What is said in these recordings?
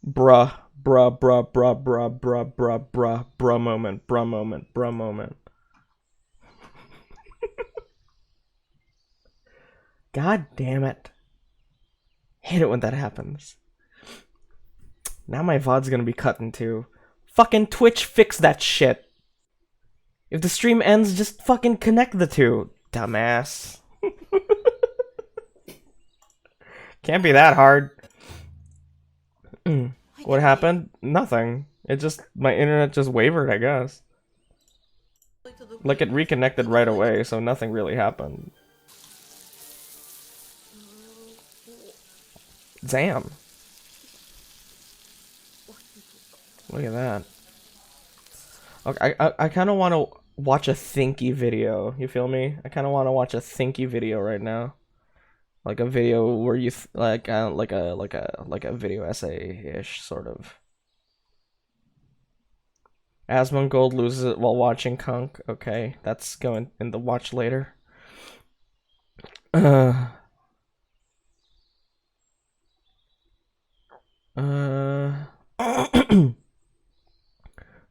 Bruh, bruh moment, bruh moment. God damn it. Hate it when that happens. Now my VOD's gonna be cut in two. Fucking Twitch, fix that shit. If the stream ends, just fucking connect the two, dumbass. Can't be that hard. What happened? Nothing. It just, my internet just wavered, I guess. Like, it reconnected right away, so nothing really happened. Damn. Look at that. Okay, I kind of want to watch a thinky video. You feel me? I kind of want to watch a thinky video right now. Like a video where you like a video essay-ish sort of. Asmongold loses it while watching Kunk. Okay, that's going in the watch later. Uh,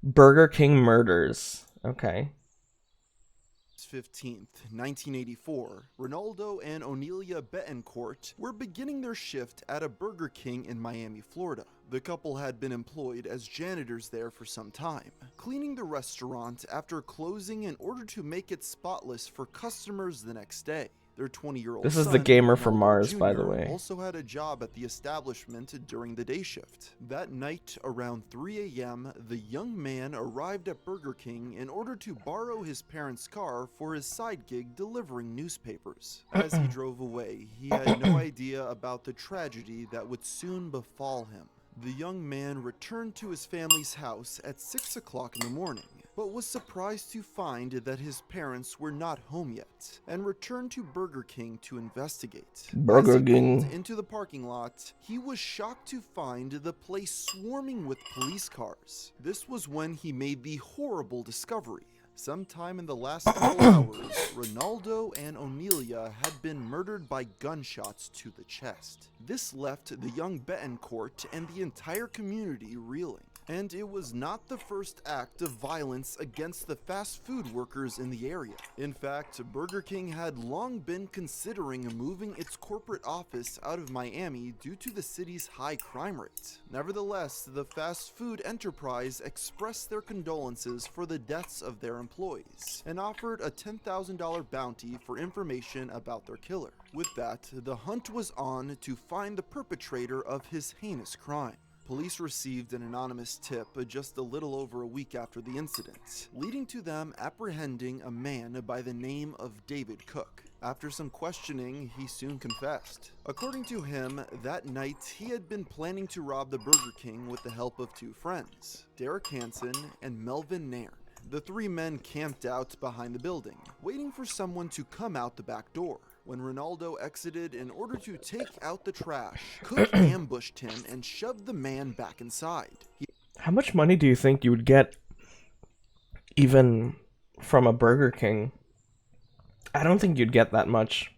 Burger King murders. Okay. 15th, 1984, Ronaldo and Onelia Betancourt were beginning their shift at a Burger King in Miami, Florida. The couple had been employed as janitors there for some time, cleaning the restaurant after closing in order to make it spotless for customers the next day. Their 20-year-old This is son, the gamer Ronaldo from Mars, Jr., by the way. also had a job at the establishment during the day shift. That night, around 3 a.m., the young man arrived at Burger King in order to borrow his parents' car for his side gig delivering newspapers. As he drove away, he had no idea about the tragedy that would soon befall him. The young man returned to his family's house at 6 o'clock in the morning, but was surprised to find that his parents were not home yet, and returned to Burger King to investigate. Burger As he King. pulled into the parking lot, he was shocked to find the place swarming with police cars. This was when he made the horrible discovery. Sometime in the last couple hours, Ronaldo and Onelia had been murdered by gunshots to the chest. This left the young Betancourt and the entire community reeling. And it was not the first act of violence against the fast food workers in the area. In fact, Burger King had long been considering moving its corporate office out of Miami due to the city's high crime rate. Nevertheless, the fast food enterprise expressed their condolences for the deaths of their employees and offered a $10,000 bounty for information about their killer. With that, the hunt was on to find the perpetrator of his heinous crime. Police received an anonymous tip just a little over a week after the incident, leading to them apprehending a man by the name of David Cook. After some questioning, he soon confessed. According to him, that night he had been planning to rob the Burger King with the help of two friends, Derek Hansen and Melvin Nairn. The three men camped out behind the building, waiting for someone to come out the back door. When Ronaldo exited in order to take out the trash, Cook ambushed him and shoved the man back inside. How much money do you think you would get even from a Burger King? I don't think you'd get that much.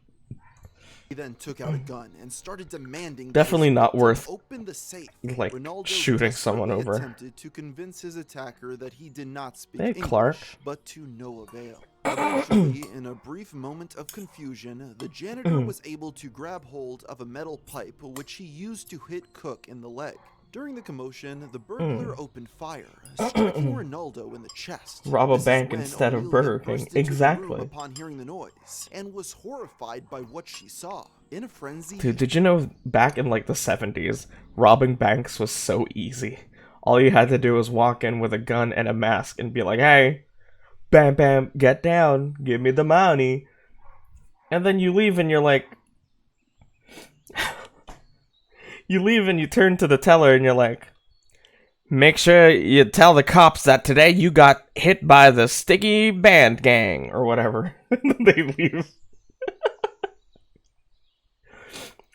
He then took out a gun and started demanding Definitely not worth open the safe. like Ronaldo shooting someone over. attempted to convince his attacker that he did not speak Hey, English, Clark. but to no avail. Eventually, in a brief moment of confusion, the janitor was able to grab hold of a metal pipe which he used to hit Cook in the leg. During the commotion, the burglar opened fire, striking Ronaldo in the chest. Rob a This is bank when instead of Onelia Burger burst King. into the room Exactly. upon hearing the noise, and was horrified by what she saw. In a frenzy, Dude, did you know back in like the 70s, robbing banks was so easy? All you had to do was walk in with a gun and a mask and be like, hey, bam bam, get down, give me the money. And then you leave and you're like... you leave and you turn to the teller and you're like, make sure you tell the cops that today you got hit by the sticky band gang, or whatever. And then they leave.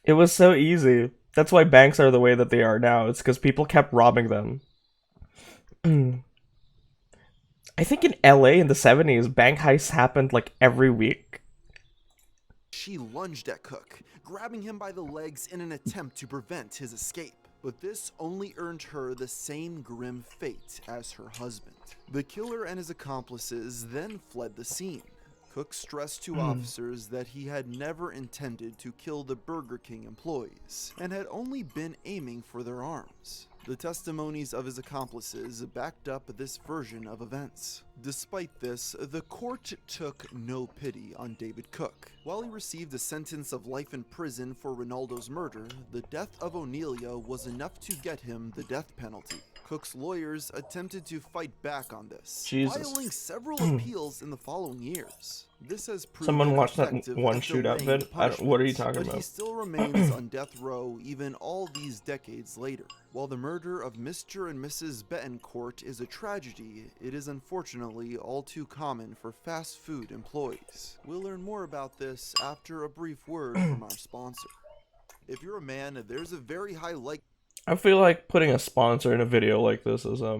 It was so easy. That's why banks are the way that they are now. It's because people kept robbing them. I think in LA in the 70s, bank heists happened like every week. she lunged at Cook, grabbing him by the legs in an attempt to prevent his escape. But this only earned her the same grim fate as her husband. The killer and his accomplices then fled the scene. Cook stressed to officers that he had never intended to kill the Burger King employees and had only been aiming for their arms. The testimonies of his accomplices backed up this version of events. Despite this, the court took no pity on David Cook. While he received a sentence of life in prison for Ronaldo's murder, the death of O'Nelia was enough to get him the death penalty. Cook's lawyers attempted to fight back on this, filing several appeals in the following years. This has proven Someone watched that effective one at shootout delaying vid. What are you talking but about? he still remains on death row even all these decades later. While the murder of Mr. and Mrs. Betancourt is a tragedy, it is unfortunately all too common for fast food employees. We'll learn more about this after a brief word from our sponsor. If you're a man, there's a very high likelihood I feel like putting a sponsor in a video like this is I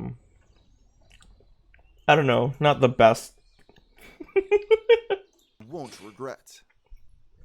don't know, not the best. won't regret.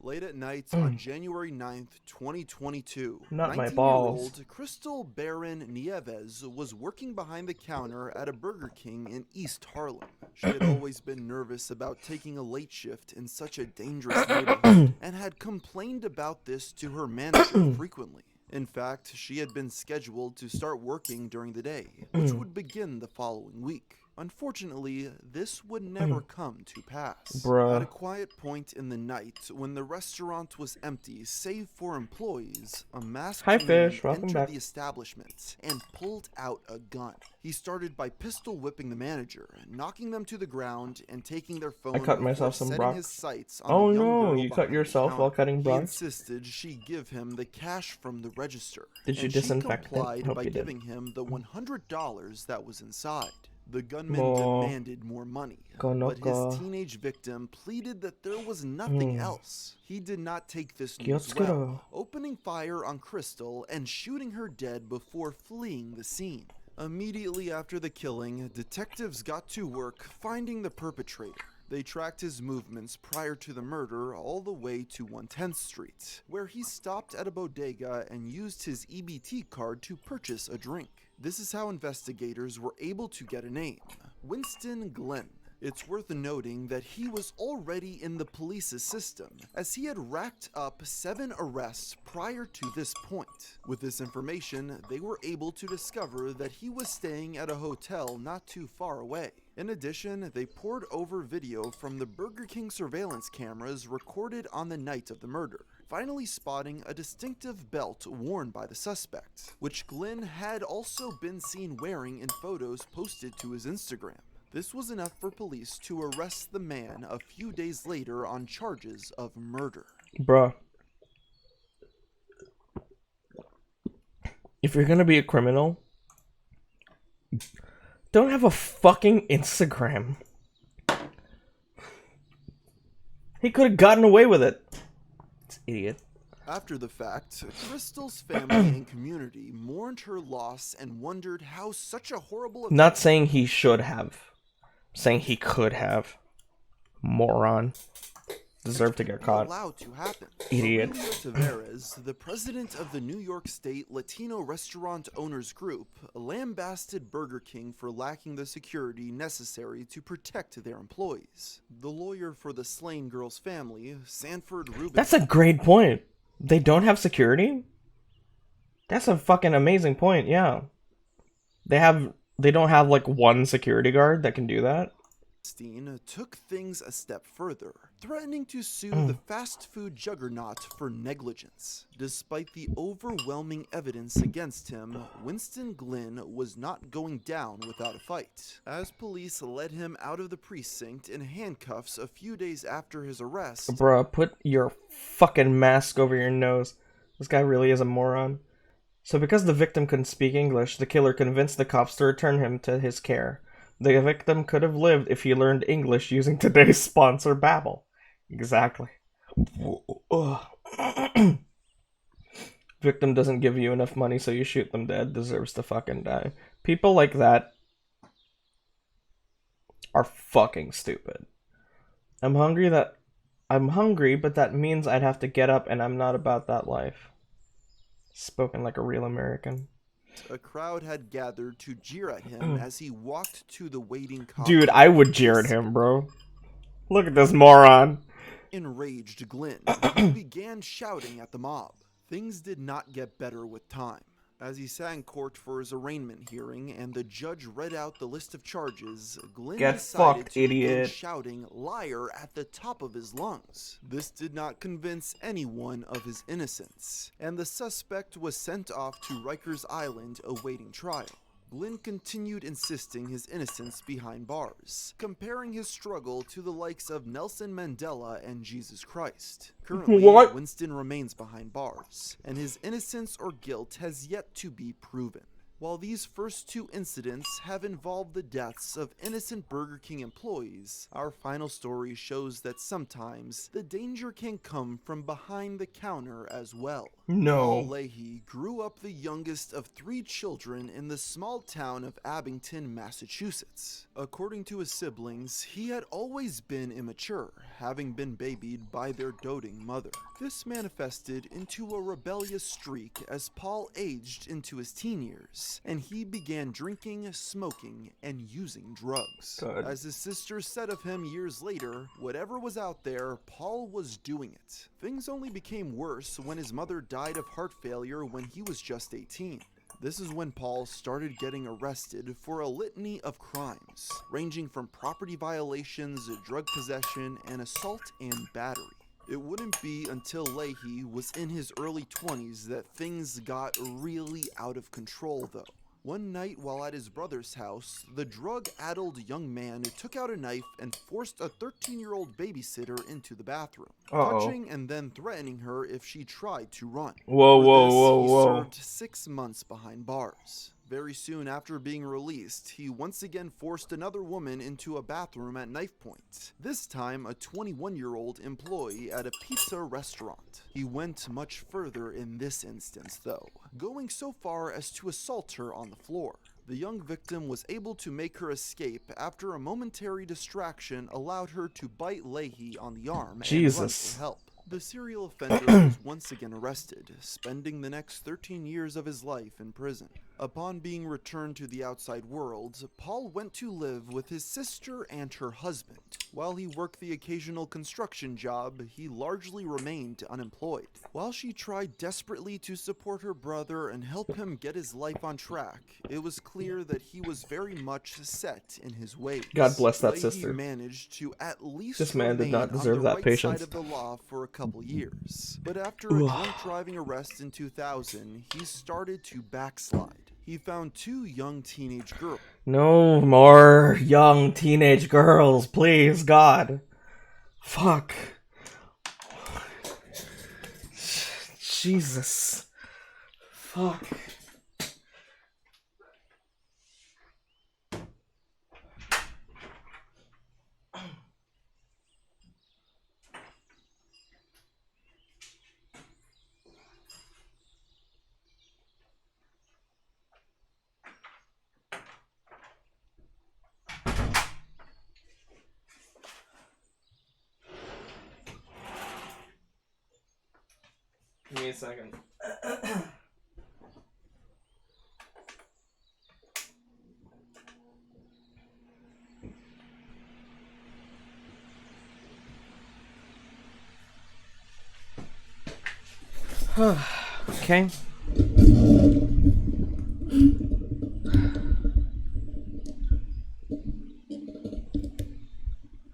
Late at night on January 9th, 2022, Not my balls. 19-year-old Crystal Baron Nieves was working behind the counter at a Burger King in East Harlem. She had always been nervous about taking a late shift in such a dangerous neighborhood and had complained about this to her manager frequently. In fact, she had been scheduled to start working during the day, which would begin the following week. Unfortunately, this would never come to pass. Bruh. At a quiet point in the night, when the restaurant was empty save for employees, a masked Hi, man Fish. Welcome entered back. the establishment and pulled out a gun. He started by pistol whipping the manager, knocking them to the ground and taking their phone. I cut myself before some setting Brock. his sights on Oh the young no, girl you cut behind the yourself while counter. cutting He Brock? insisted she give him the cash from the register. Did you and disinfect she it? complied Hope by you did. giving him the $100 that was inside. The gunman Oh. demanded more money, Konoko. but his teenage victim pleaded that there was nothing else. He did not take this news Kyotsuke ro. well, opening fire on Crystal and shooting her dead before fleeing the scene. Immediately after the killing, detectives got to work finding the perpetrator. They tracked his movements prior to the murder all the way to 110th Street, where he stopped at a bodega and used his EBT card to purchase a drink. This is how investigators were able to get a name: Winston Glenn. It's worth noting that he was already in the police's system, as he had racked up 7 arrests prior to this point. With this information, they were able to discover that he was staying at a hotel not too far away. In addition, they pored over video from the Burger King surveillance cameras recorded on the night of the murder, finally spotting a distinctive belt worn by the suspect, which Glenn had also been seen wearing in photos posted to his Instagram. This was enough for police to arrest the man a few days later on charges of murder. Bruh. If you're gonna be a criminal, don't have a fucking Instagram. He could have gotten away with it. This idiot. After the fact, Crystal's family and community mourned her loss and wondered how such a horrible event Not saying he should have. Saying he could have. Moron. Deserve to get caught. allowed to happen. Idiot. Emilio Tavares, the president of the New York State Latino Restaurant Owners Group, lambasted Burger King for lacking the security necessary to protect their employees. The lawyer for the slain girl's family, Sanford Rubin, That's a great point. They don't have security? That's a fucking amazing point, yeah. They don't have like one security guard that can do that? took things a step further, threatening to sue the fast food juggernaut for negligence. Despite the overwhelming evidence against him, Winston Glenn was not going down without a fight. As police led him out of the precinct in handcuffs a few days after his arrest, Bruh, put your fucking mask over your nose. This guy really is a moron. So because the victim couldn't speak English, the killer convinced the cops to return him to his care. The victim could have lived if he learned English using today's sponsor, Babbel. Exactly. Victim doesn't give you enough money, so you shoot them dead. Deserves to fucking die. People like that are fucking stupid. I'm hungry, but that means I'd have to get up, and I'm not about that life. Spoken like a real American. A crowd had gathered to jeer at him as he walked to the waiting cop. Dude, I would jeer at him, bro. Look at this moron. Enraged Glenn, who began shouting at the mob. Things did not get better with time. As he sat in court for his arraignment hearing and the judge read out the list of charges, Glenn decided to begin shouting "liar" at the top of his lungs. This did not convince anyone of his innocence, and the suspect was sent off to Rikers Island awaiting trial. Glenn continued insisting his innocence behind bars, comparing his struggle to the likes of Nelson Mandela and Jesus Christ. Currently, Winston remains behind bars, and his innocence or guilt has yet to be proven. While these first two incidents have involved the deaths of innocent Burger King employees, our final story shows that sometimes the danger can come from behind the counter as well. Paul Leahy grew up the youngest of 3 children in the small town of Abington, Massachusetts. According to his siblings, he had always been immature, having been babied by their doting mother. This manifested into a rebellious streak as Paul aged into his teen years, and he began drinking, smoking, and using drugs. As his sister said of him years later, whatever was out there, Paul was doing it. Things only became worse when his mother died of heart failure when he was just 18. This is when Paul started getting arrested for a litany of crimes, ranging from property violations, drug possession, and assault and battery. It wouldn't be until Leahy was in his early 20s that things got really out of control though. One night while at his brother's house, the drug-addled young man took out a knife and forced a 13-year-old babysitter into the bathroom, touching and then threatening her if she tried to run. He served 6 months behind bars. Very soon after being released, he once again forced another woman into a bathroom at knife point, this time a 21-year-old employee at a pizza restaurant. He went much further in this instance though, going so far as to assault her on the floor. The young victim was able to make her escape after a momentary distraction allowed her to bite Leahy on the arm and run for help. The serial offender was once again arrested, spending the next 13 years of his life in prison. Upon being returned to the outside world, Paul went to live with his sister and her husband. While he worked the occasional construction job, he largely remained unemployed. While she tried desperately to support her brother and help him get his life on track, it was clear that he was very much set in his ways. God bless that Leahy sister. Managed to at least this man did not deserve that patience. side of the law for a couple years, but after a drunk driving arrest in 2000, he started to backslide. He found 2 young teenage girls. No more young teenage girls, please, God. Fuck. Jesus. Fuck. Give me a second. Okay.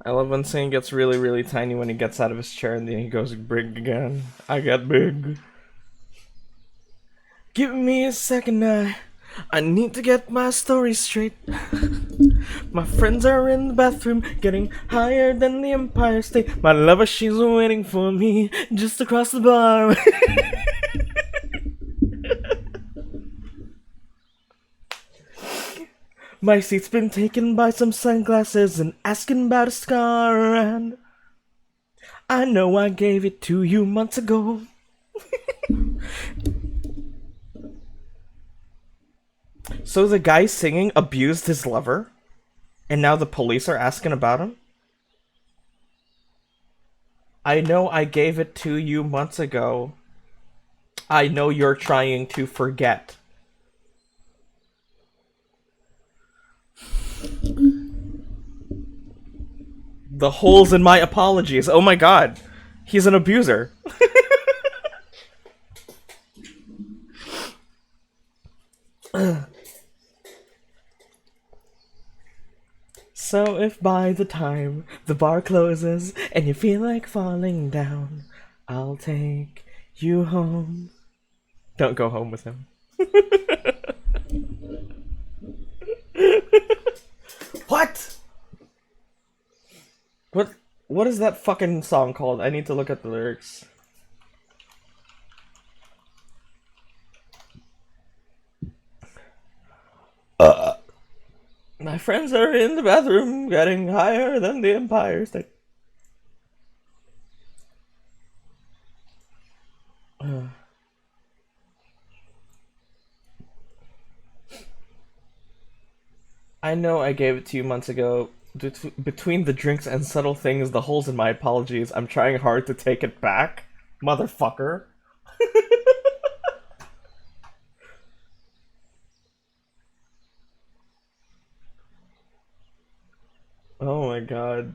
I love when Sane gets really, really tiny when he gets out of his chair and then he goes big again. I got big. Give me a second, I need to get my story straight. My friends are in the bathroom, getting higher than the Empire State. My lover, she's waiting for me just across the bar. My seat's been taken by some sunglasses and asking about a scar, and I know I gave it to you months ago. So the guy singing abused his lover, and now the police are asking about him? I know I gave it to you months ago. I know you're trying to forget. The holes in my apologies. Oh my god. He's an abuser. So if by the time the bar closes and you feel like falling down, I'll take you home. Don't go home with him. What? What is that fucking song called? I need to look at the lyrics. My friends are in the bathroom getting higher than the Empire State. I know I gave it to you months ago. Between the drinks and subtle things, the holes in my apologies, I'm trying hard to take it back. Motherfucker. Oh my god.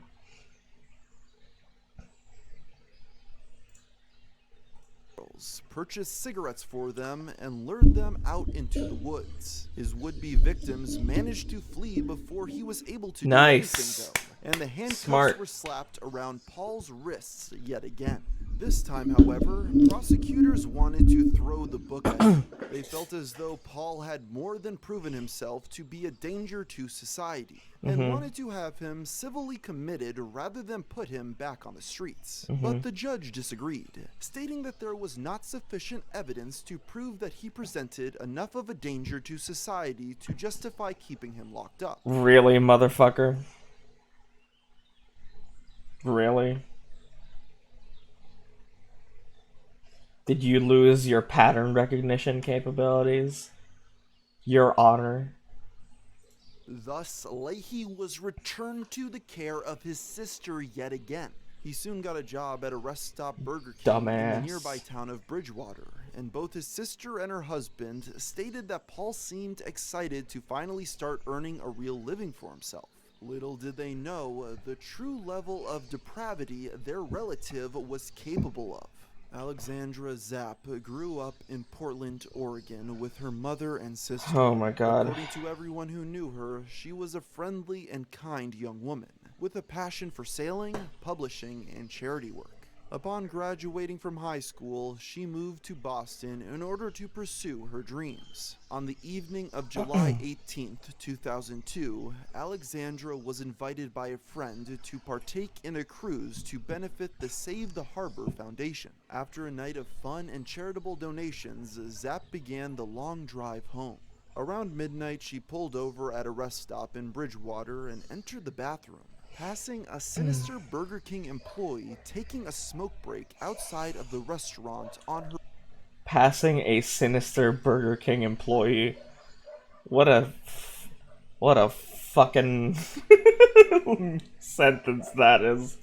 Purchased cigarettes for them and lured them out into the woods. His would-be victims managed to flee before he was able to do Nice. anything, though, and the handcuffs Smart. were slapped around Paul's wrists yet again. This time, however, prosecutors wanted to throw the book at him. They felt as though Paul had more than proven himself to be a danger to society, and wanted to have him civilly committed rather than put him back on the streets. But the judge disagreed, stating that there was not sufficient evidence to prove that he presented enough of a danger to society to justify keeping him locked up. Really, motherfucker? Really? Did you lose your pattern recognition capabilities? Your honor? Thus, Leahy was returned to the care of his sister yet again. He soon got a job at a rest stop Burger King in Dumbass. the nearby town of Bridgewater, and both his sister and her husband stated that Paul seemed excited to finally start earning a real living for himself. Little did they know the true level of depravity their relative was capable of. Alexandra Zapp grew up in Portland, Oregon with her mother and sister. Oh my god. According to everyone who knew her, she was a friendly and kind young woman with a passion for sailing, publishing, and charity work. Upon graduating from high school, she moved to Boston in order to pursue her dreams. On the evening of July 18th, 2002, Alexandra was invited by a friend to partake in a cruise to benefit the Save the Harbor Foundation. After a night of fun and charitable donations, Zapp began the long drive home. Around midnight, she pulled over at a rest stop in Bridgewater and entered the bathroom, passing a sinister Burger King employee taking a smoke break outside of the restaurant on her. Passing a sinister Burger King employee. What a fucking sentence that is.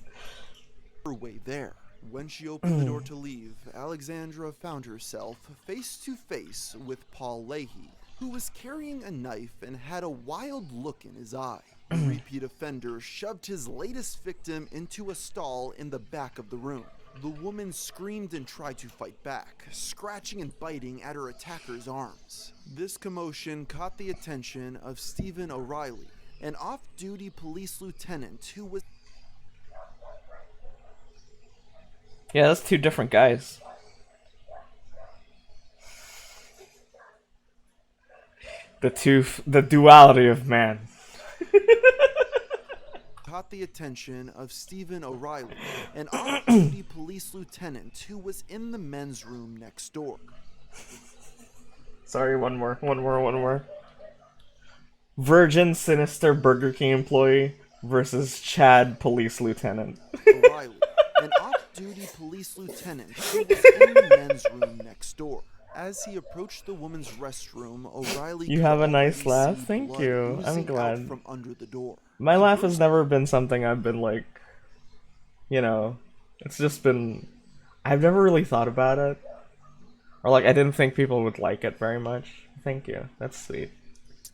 Her way there. When she opened the door to leave, Alexandra found herself face to face with Paul Leahy, who was carrying a knife and had a wild look in his eye. The repeat offender shoved his latest victim into a stall in the back of the room. The woman screamed and tried to fight back, scratching and biting at her attacker's arms. This commotion caught the attention of Stephen O'Reilly, an off-duty police lieutenant who was... Yeah, that's two different guys. The duality of man. caught the attention of Stephen O'Reilly, an off-duty police lieutenant who was in the men's room next door. Sorry, one more. Virgin sinister Burger King employee versus Chad police lieutenant. O'Reilly, an off-duty police lieutenant who was in the men's room next door. As he approached the woman's restroom, O'Reilly You have a could nice already laugh? see Thank blood you. I'm oozing out glad. from under the door. My laugh has never been something I've been like, you know, it's just been, I've never really thought about it. Or like I didn't think people would like it very much. Thank you. That's sweet.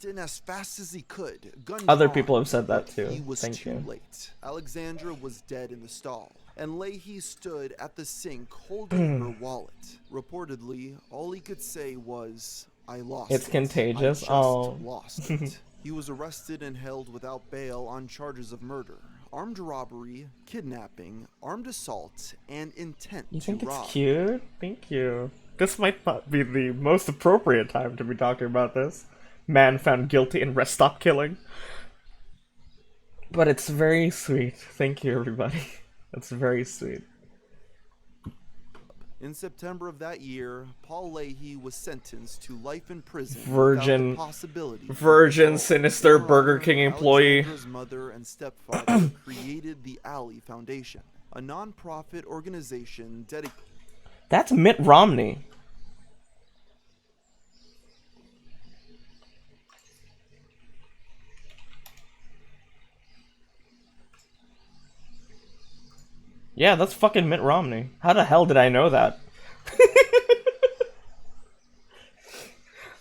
in as fast as he could, guns Other on, people have said that but too. he was Thank too you. late. Alexandra was dead in the stall, and Leahy stood at the sink holding her wallet. Reportedly, all he could say was, "I lost It's it. contagious. I just Oh. lost it." He was arrested and held without bail on charges of murder, armed robbery, kidnapping, armed assault, and intent You to think it's rob. cute? Thank you. This might not be the most appropriate time to be talking about this. Man found guilty in rest stop killing. But it's very sweet. Thank you, everybody. That's very sweet. In September of that year, Paul Leahy was sentenced to life in prison Virgin- without the possibility of Virgin, parole. sinister In her Burger honor, King employee. Alexandra's mother and stepfather created the Alley Foundation, a non-profit organization dedicated That's Mitt Romney. Yeah, that's fucking Mitt Romney. How the hell did I know that?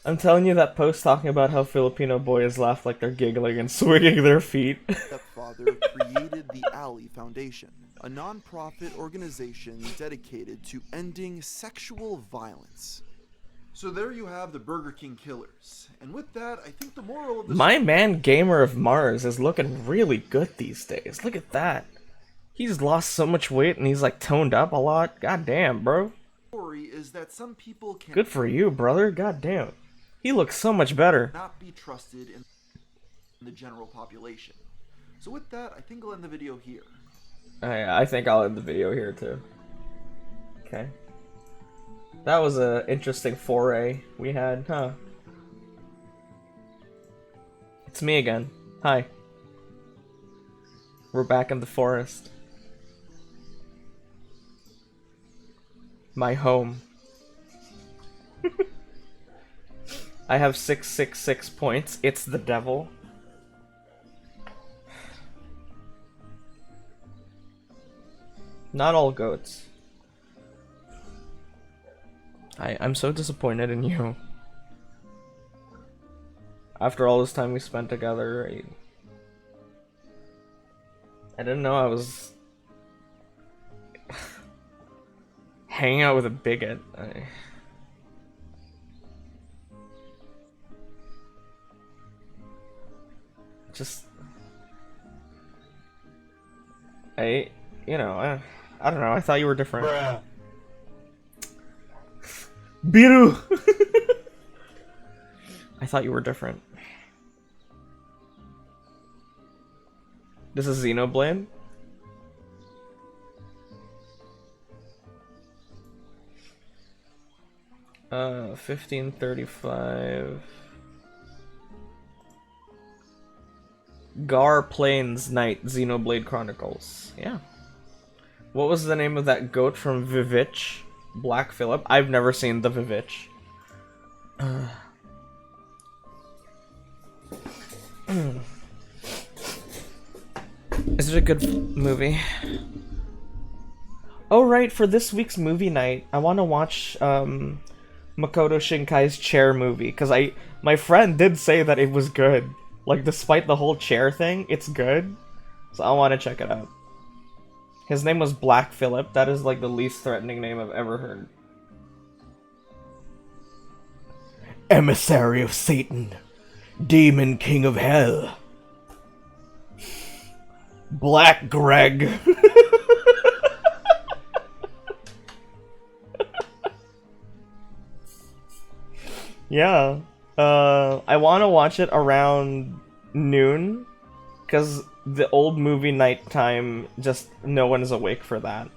I'm telling you that post talking about how Filipino boys laugh like they're giggling and swinging their feet. stepfather created the Alley Foundation, a non-profit organization dedicated to ending sexual violence. So there you have the Burger King killers. And with that, I think the moral of the My man Gamer of Mars is looking really good these days. Look at that. He's lost so much weight and he's like toned up a lot. God damn, bro. story is that some people can Good for you, brother. God damn. He looks so much better. not be trusted in the general population. So with that, I think I'll end the video here. I think I'll end the video here too. Okay. That was a interesting foray we had, huh? It's me again. Hi. We're back in the forest. My home. I have 666 points. It's the devil. Not all goats. I'm so disappointed in you. After all this time we spent together, I didn't know I was hanging out with a bigot. You know, I don't know. I thought you were different. Bruh. Biru! I thought you were different. This is Xenoblade? 1535. Gar Plains Knight Xenoblade Chronicles. Yeah. What was the name of that goat from Vivitch? Black Phillip? I've never seen the Vivitch. Is it a good movie? Oh right, for this week's movie night, I want to watch Makoto Shinkai's Chair movie, because my friend did say that it was good. Like, despite the whole chair thing, it's good. So I want to check it out. His name was Black Phillip. That is like the least threatening name I've ever heard. Emissary of Satan. Demon King of Hell. Black Greg. Yeah. I want to watch it around noon, because the old movie night time, just no one is awake for that.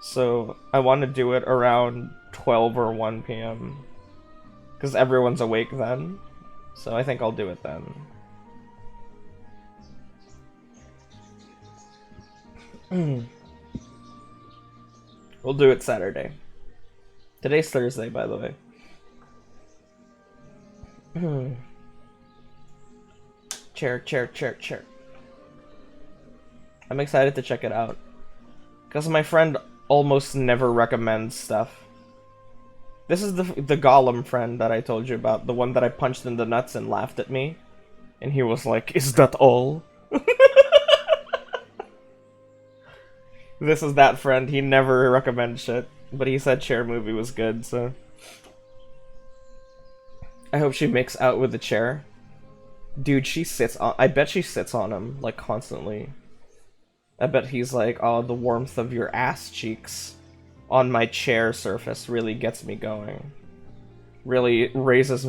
So I want to do it around 12 or 1 p.m. because everyone's awake then. So I think I'll do it then. We'll do it Saturday. Today's Thursday, by the way. Chair. I'm excited to check it out. Because my friend almost never recommends stuff. This is the Gollum friend that I told you about, the one that I punched in the nuts and laughed at me, and he was like, "Is that all?" This is that friend. He never recommends shit, but he said Chair movie was good, so I hope she makes out with the chair. Dude, she sits on. I bet she sits on him like constantly. I bet he's like, "Oh, the warmth of your ass cheeks on my chair surface really gets me going. Really raises,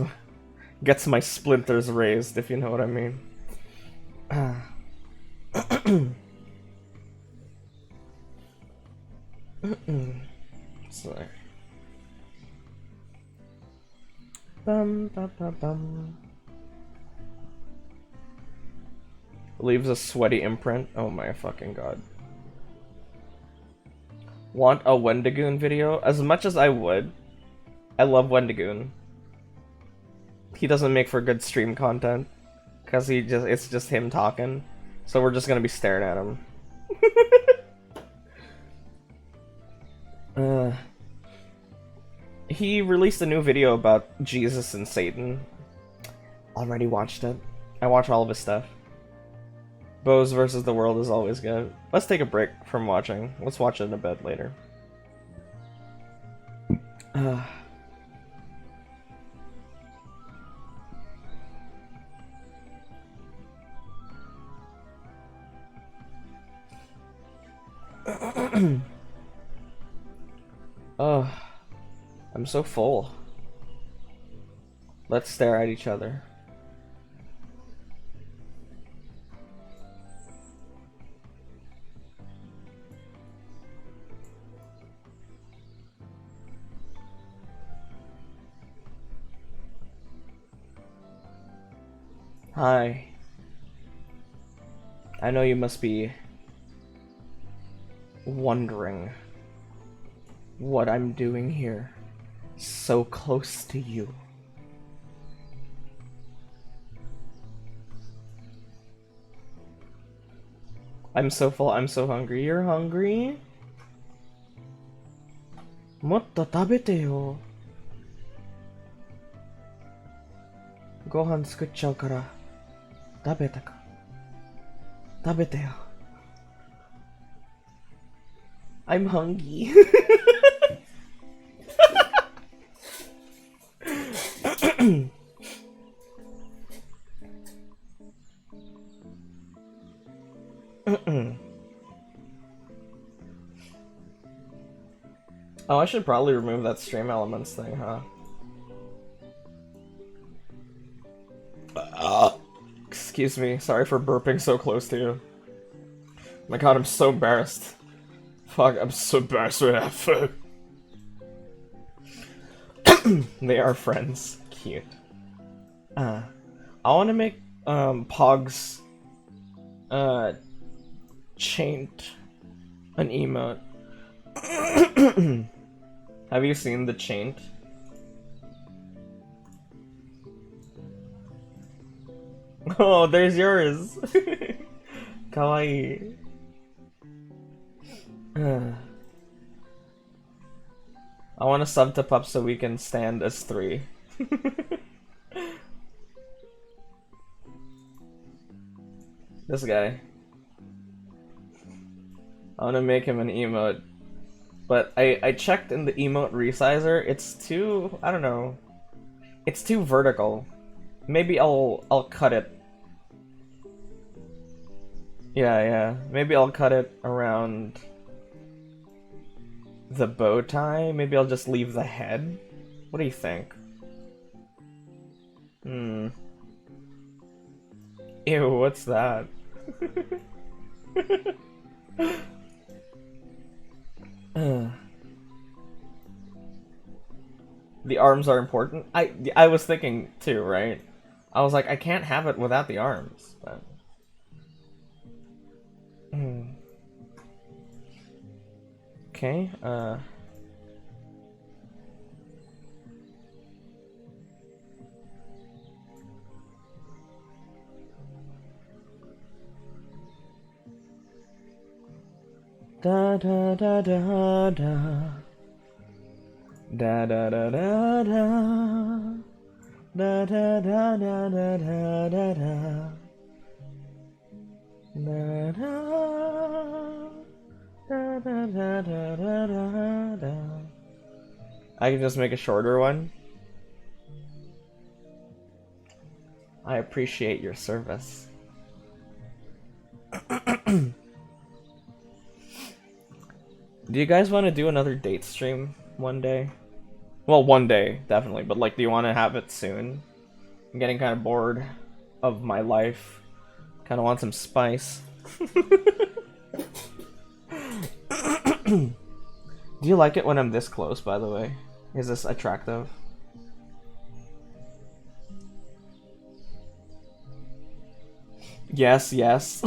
gets my splinters raised, if you know what I mean." Sorry. Bum, bum, bum, bum. Leaves a sweaty imprint. Oh my fucking god. Want a Wendigoon video? As much as I would, I love Wendigoon. He doesn't make for good stream content, cause it's just him talking. So we're just gonna be staring at him. He released a new video about Jesus and Satan. Already watched it. I watch all of his stuff. Bows versus the World is always good. Let's take a break from watching. Let's watch it in a bit later. Oh, I'm so full. Let's stare at each other. Hi. I know you must be wondering what I'm doing here, so close to you. I'm so full, I'm so hungry. You're hungry? もっと食べてよ。ご飯作っちゃうから食べたか。食べてよ。I'm hungry. Oh, I should probably remove that stream elements thing, huh? Excuse me, sorry for burping so close to you. My god, I'm so embarrassed. Fuck, I'm so embarrassed right now. They are friends. Cute. I wanna make, Pogs, chained an emote. Have you seen the chained? Oh, there's yours! Kawaii. I want to sub to Pup so we can stand as 3. This guy. I want to make him an emote. But I checked in the emote resizer, it's too, I don't know. It's too vertical. Maybe I'll cut it. Yeah. Maybe I'll cut it around the bow tie. Maybe I'll just leave the head. What do you think? Ew, what's that? The arms are important. I was thinking too, right? I was like, I can't have it without the arms, but okay, da da da da da Da da da da da. Da da da da da da da da. Da da da da da da da da da. I can just make a shorter one. I appreciate your service. Do you guys want to do another date stream one day? Well, one day, definitely, but like, do you want to have it soon? I'm getting kind of bored of my life. Kind of want some spice. Do you like it when I'm this close, by the way? Is this attractive? Yes, yes.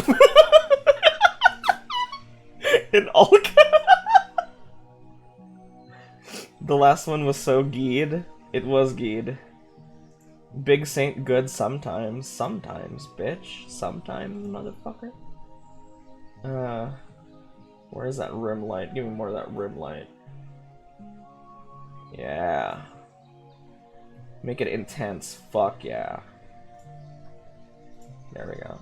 In all The last one was so geed. It was geed. Big Saint good sometimes. Sometimes, bitch. Sometimes, motherfucker. Where is that rim light? Give me more of that rim light. Yeah. Make it intense. Fuck yeah. There we go.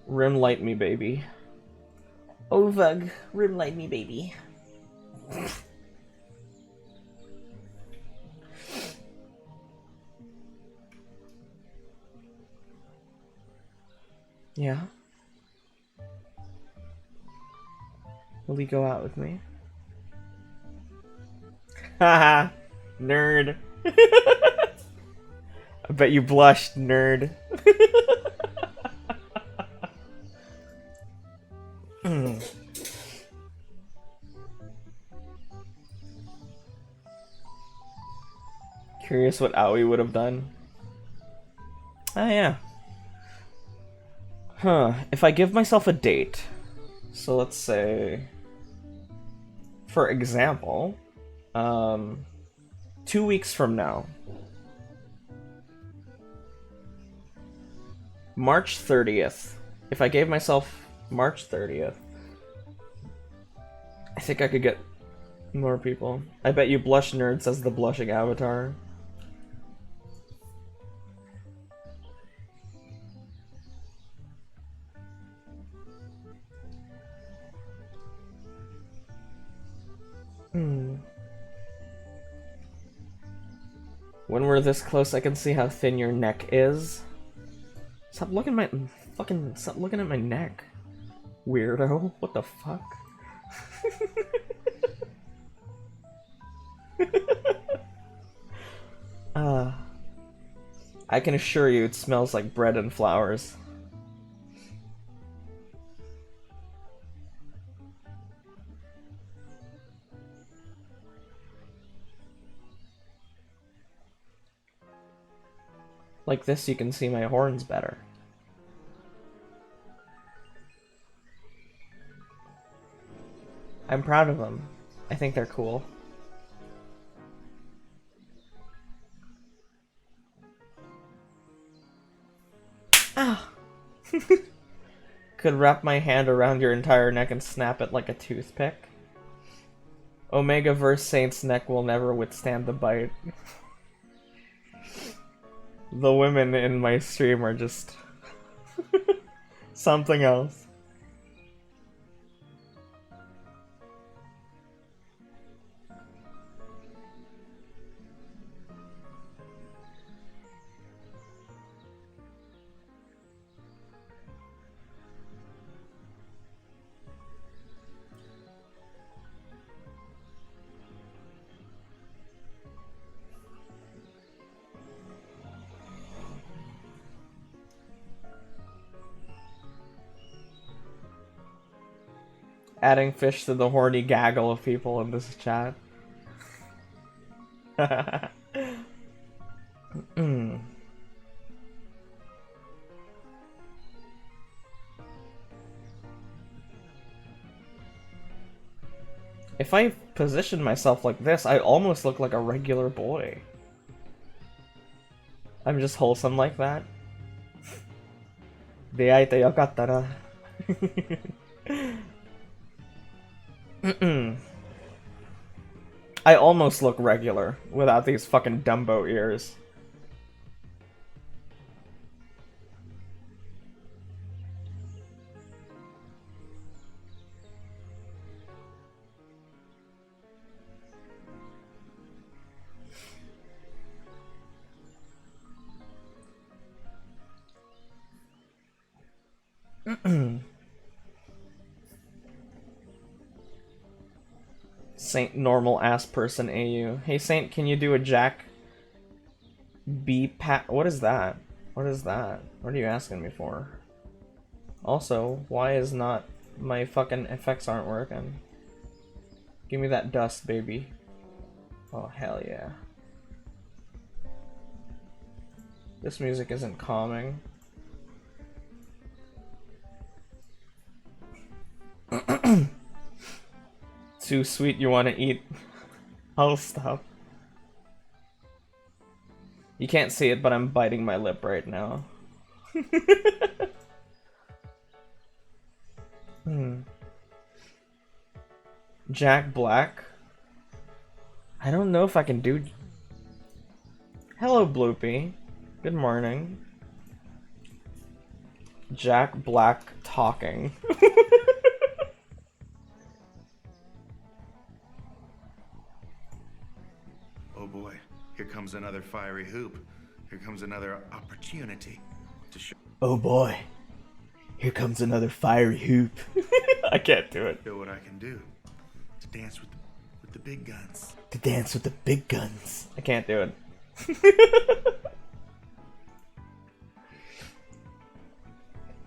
Rim light me, baby. Oh, Vug. Rim light me, baby. Yeah? Will you go out with me? Haha, nerd. I bet you blushed, nerd. Curious what Aoi would have done. Ah, yeah. Huh, if I give myself a date, so let's say, for example, 2 weeks from now, March 30th, if I gave myself March 30th, I think I could get more people. I bet you Blush Nerd says the blushing avatar. When we're this close, I can see how thin your neck is. Stop looking at my stop looking at my neck, weirdo. What the fuck? I can assure you, it smells like bread and flowers. Like this, you can see my horns better. I'm proud of them. I think they're cool. Ah! Could wrap my hand around your entire neck and snap it like a toothpick. Omega-verse Saint's neck will never withstand the bite. The women in my stream are just something else. Adding fish to the horny gaggle of people in this chat. If I position myself like this, I almost look like a regular boy. I'm just wholesome like that. 出会えてよかったな。I almost look regular without these fucking Dumbo ears. Saint normal ass person AU. Hey Saint, can you do a Jack B pat? What is that? What is that? What are you asking me for? Also, why is not my fucking effects aren't working? Give me that dust, baby. Oh hell yeah. This music isn't calming. Too sweet, you want to eat? I'll stop. You can't see it, but I'm biting my lip right now. Jack Black? I don't know if I can do... Hello, Bloopy. Good morning. Jack Black talking. Oh boy, here comes another fiery hoop. Here comes another opportunity to show Oh boy. Here comes another fiery hoop. I can't do it. what I can do. To dance with the big guns. To dance with the big guns. I can't do it.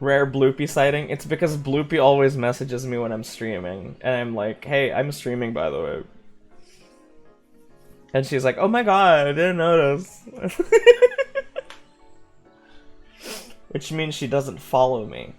Rare Bloopy sighting. It's because Bloopy always messages me when I'm streaming. And I'm like, hey, I'm streaming by the way. And she's like, oh my god, I didn't notice. Which means she doesn't follow me.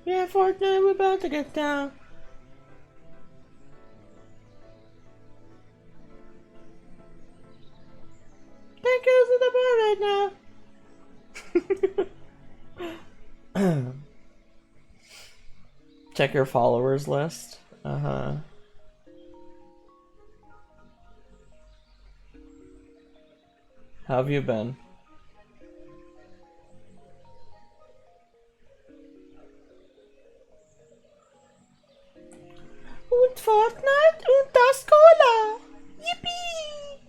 Yeah, Fortnite, we're about to get down. Thank you to the board right now. Check your followers list. Uh-huh. How have you been? Und Fortnite und das Cola. Yippee!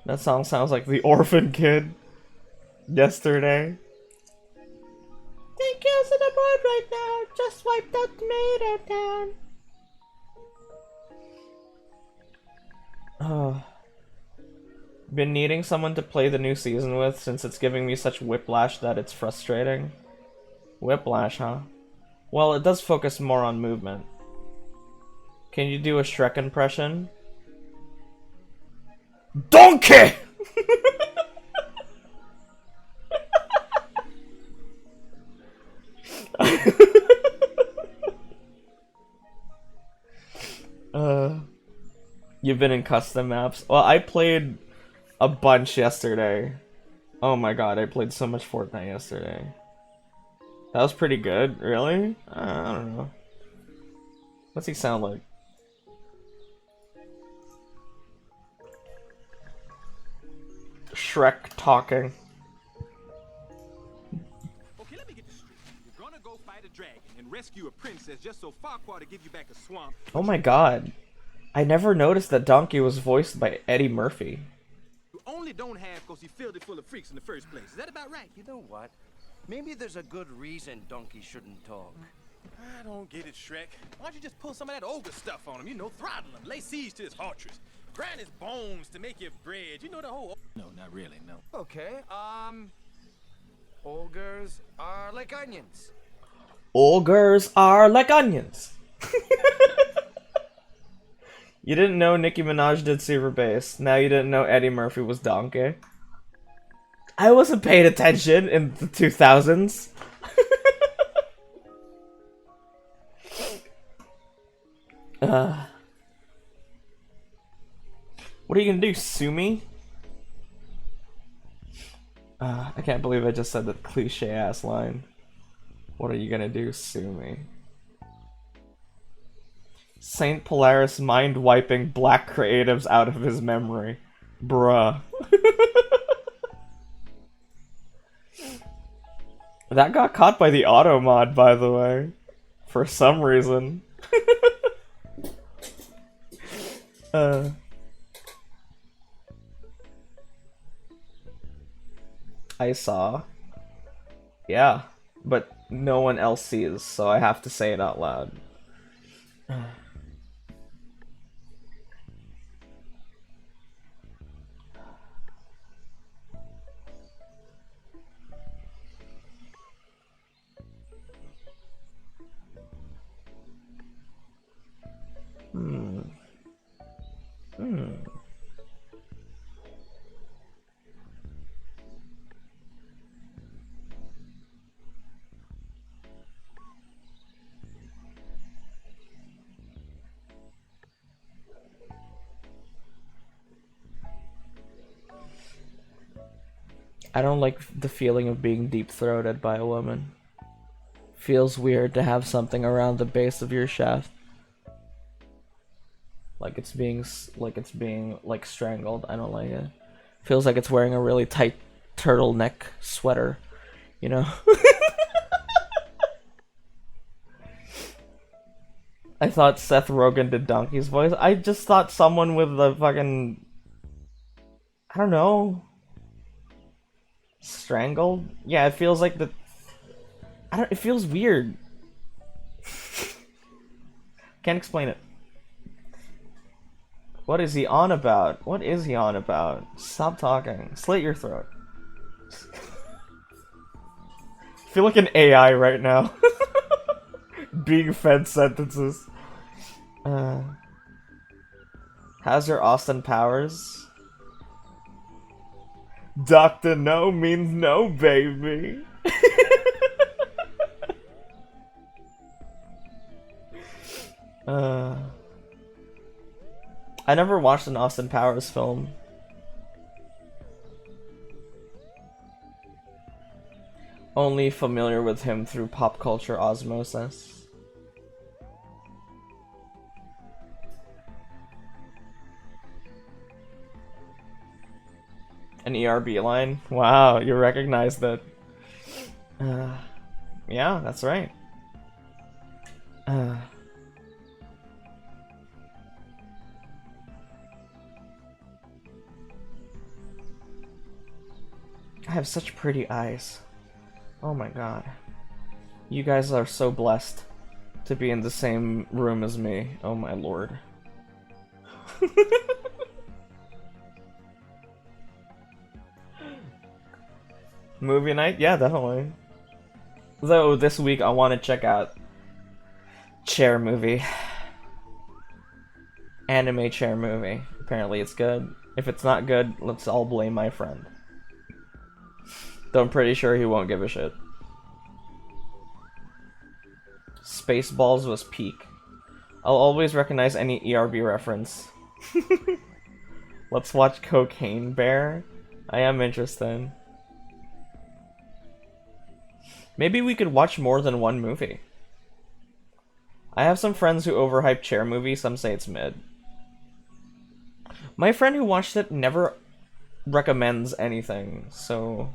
That song sounds like the Orphan Kid yesterday. Thank you to the board right now. Just wiped out Tomato Town. Oh. Been needing someone to play the new season with since it's giving me such whiplash that it's frustrating. Whiplash, huh? Well, it does focus more on movement. Can you do a Shrek impression? Donkey! You've been in custom maps? Well, I played a bunch yesterday. Oh my god, I played so much Fortnite yesterday. That was pretty good, really? I don't know. What's he sound like? Shrek talking. Okay, let me get this straight. You're gonna go fight a dragon and rescue a princess just so Farquaad to give you back a swamp. Oh my god. I never noticed that Donkey was voiced by Eddie Murphy. You only don't have because he filled it full of freaks in the first place. Is that about right? You know what? Maybe there's a good reason Donkey shouldn't talk. I don't get it, Shrek. Why don't you just pull some of that ogre stuff on him? You know, throttle him, lay siege to his fortress, grind his bones to make your bread. You know the whole... No, not really, no. Okay, ogres are like onions. Ogres are like onions. You didn't know Nicki Minaj did Super Bass. Now you didn't know Eddie Murphy was Donkey. I wasn't paying attention in the 2000s. What are you gonna do, sue me? I can't believe I just said that cliche ass line. What are you gonna do, sue me? Saint Polaris mind wiping black creatives out of his memory. Bruh. That got caught by the auto mod, by the way. For some reason. I saw. Yeah, but no one else sees, so I have to say it out loud. I don't like the feeling of being deep-throated by a woman. Feels weird to have something around the base of your shaft. Like it's being strangled. I don't like it. Feels like it's wearing a really tight turtleneck sweater, you know? I thought Seth Rogen did Donkey's voice. I just thought someone with the fucking... I don't know. Strangled? Yeah, it feels like the... it feels weird. Can't explain it. What is he on about? What is he on about? Stop talking. Slit your throat. I feel like an AI right now. Being fed sentences. How's your Austin Powers? Dr. No means no, baby. I never watched an Austin Powers film. Only familiar with him through pop culture osmosis. An ERB line? Wow, you recognize that. Yeah, that's right. I have such pretty eyes. Oh my god. You guys are so blessed to be in the same room as me. Oh my lord. Movie night? Yeah, definitely. Though this week I want to check out Chair Movie. Anime Chair Movie. Apparently it's good. If it's not good, let's all blame my friend. Though I'm pretty sure he won't give a shit. Spaceballs was peak. I'll always recognize any ERB reference. Let's watch Cocaine Bear. I am interested. Maybe we could watch more than one movie. I have some friends who overhype Chair Movie, some say it's mid. My friend who watched it never recommends anything, so...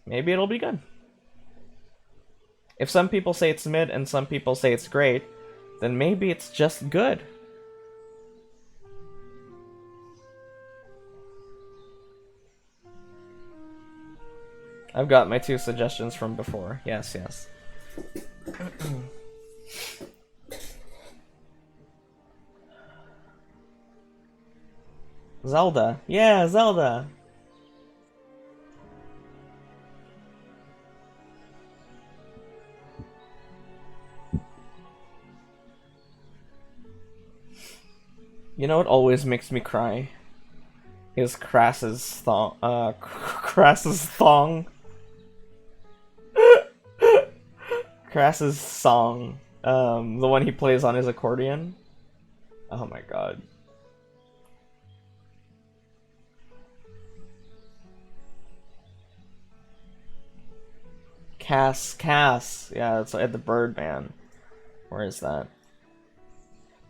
maybe it'll be good. If some people say it's mid and some people say it's great, then maybe it's just good. I've got my 2 suggestions from before. Yes, yes. Zelda. Yeah, Zelda. You know what always makes me cry? Is Crass's thong. Crass's thong. Crass's song. The one he plays on his accordion. Oh my god. Cass. Yeah, it's at the Birdman. Where is that?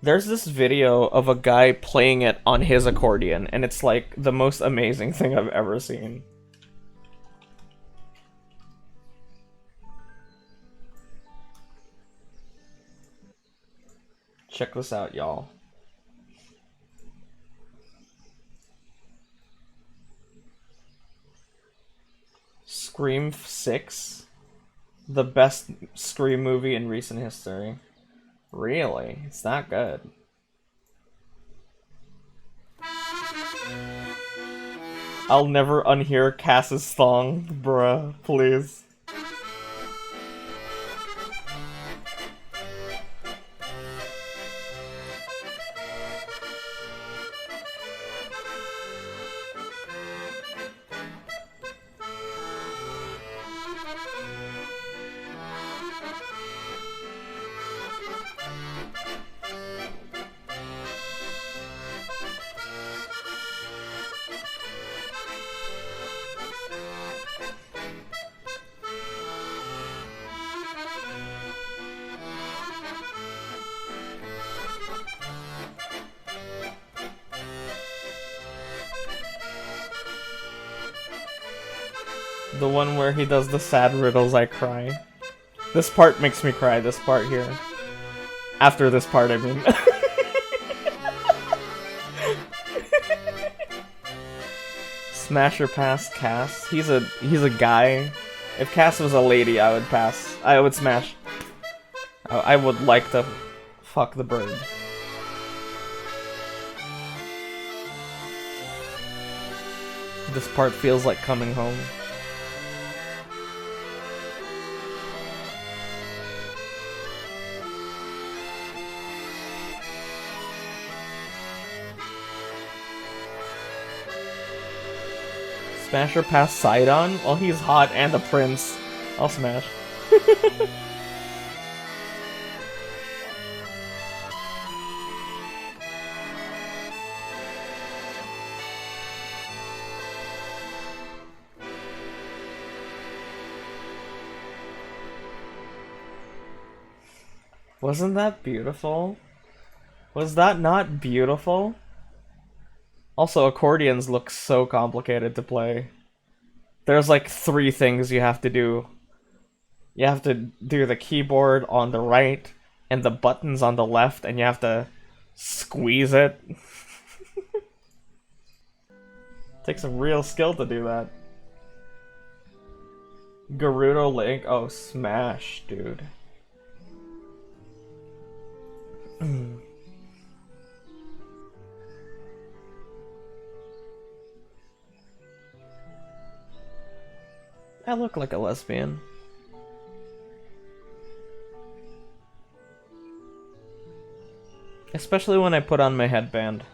There's this video of a guy playing it on his accordion, and it's like the most amazing thing I've ever seen. Check this out, y'all. Scream 6? The best Scream movie in recent history. Really? It's that good. I'll never unhear Cass's song, bruh, please. The one where he does the sad riddles, I cry. This part makes me cry, this part here. After this part, I mean. Smash or pass Cass? He's a guy. If Cass was a lady, I would pass. I would smash. I would like to fuck the bird. This part feels like coming home. Smash or pass Sidon? Well, he's hot and a prince. I'll smash. Wasn't that beautiful? Was that not beautiful? Also, accordions look so complicated to play. There's like 3 things you have to do. You have to do the keyboard on the right and the buttons on the left, and you have to squeeze it. Takes some real skill to do that. Gerudo Link? Oh, smash, dude. I look like a lesbian. Especially when I put on my headband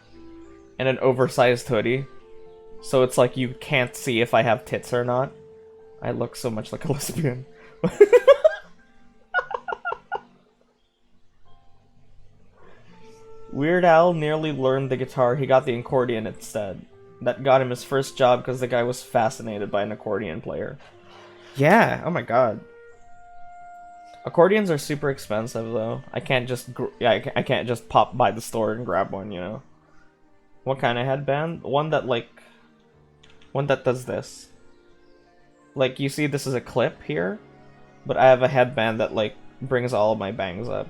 and an oversized hoodie. So it's like you can't see if I have tits or not. I look so much like a lesbian. Weird Al nearly learned the guitar, he got the accordion instead. That got him his first job because the guy was fascinated by an accordion player. Yeah, oh my god. Accordions are super expensive though. I can't just I can't just pop by the store and grab one, you know. What kind of headband? One that does this. Like, you see this is a clip here, but I have a headband that like brings all of my bangs up.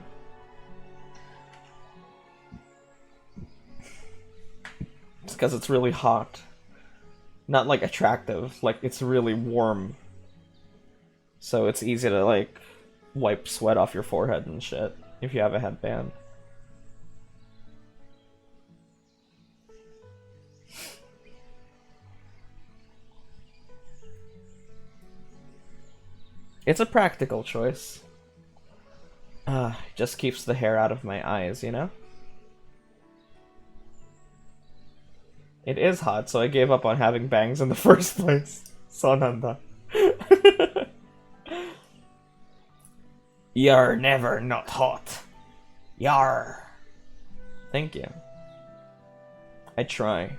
It's because it's really hot. Not like attractive, like it's really warm. So it's easy to like wipe sweat off your forehead and shit if you have a headband. It's a practical choice. Just keeps the hair out of my eyes, you know? It is hot, so I gave up on having bangs in the first place. Sonanda. You're never not hot. Yar. Thank you. I try.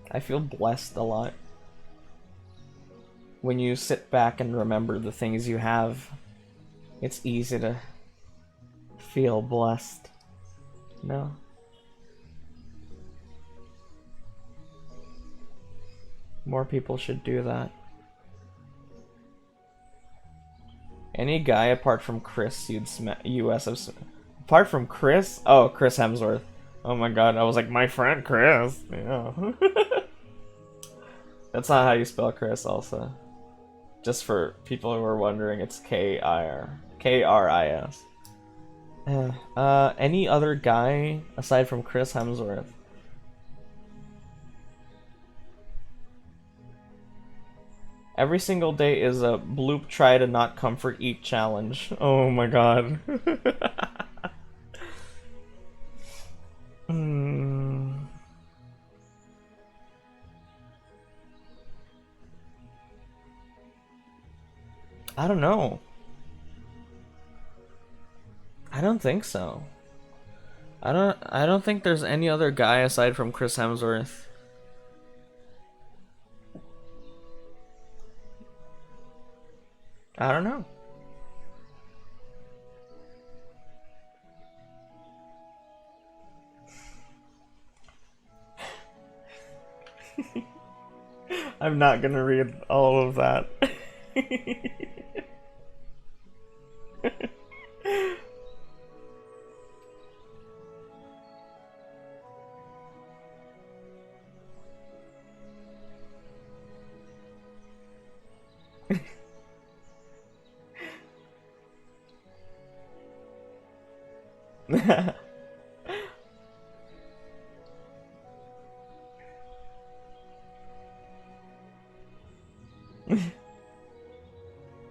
I feel blessed a lot when you sit back and remember the things you have. It's easy to feel blessed. No? More people should do that. Any guy apart from Chris apart from Chris? Oh, Chris Hemsworth. Oh my god, I was like, my friend Chris. Yeah. That's not how you spell Chris also. Just for people who are wondering, it's K-R-I-S. Any other guy aside from Chris Hemsworth? Every single day is a bloop try to not comfort eat challenge. Oh my god. I don't know. I don't think so. I don't think there's any other guy aside from Chris Hemsworth. I don't know. I'm not gonna read all of that.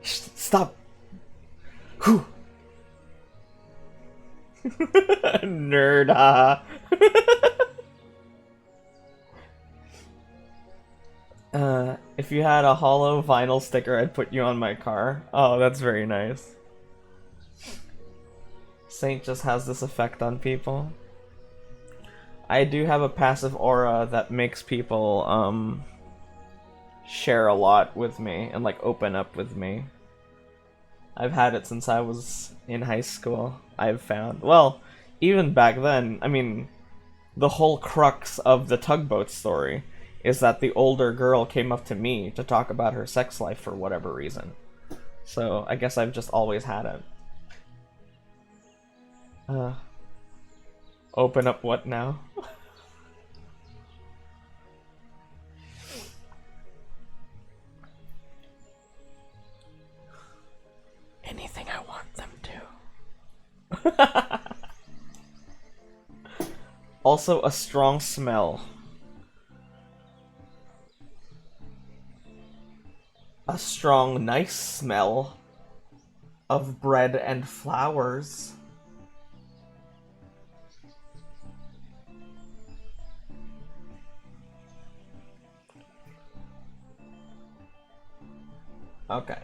Stop. Whew. Nerd, if you had a hollow vinyl sticker, I'd put you on my car. Oh, that's very nice. Saint just has this effect on people. I do have a passive aura that makes people, share a lot with me and, like, open up with me. I've had it since I was in high school, I've found. Well, even back then, I mean, the whole crux of the tugboat story is that the older girl came up to me to talk about her sex life for whatever reason. So, I guess I've just always had it. Open up what now? Anything I want them to. Also, a strong smell. A strong, nice smell of bread and flowers. Okay.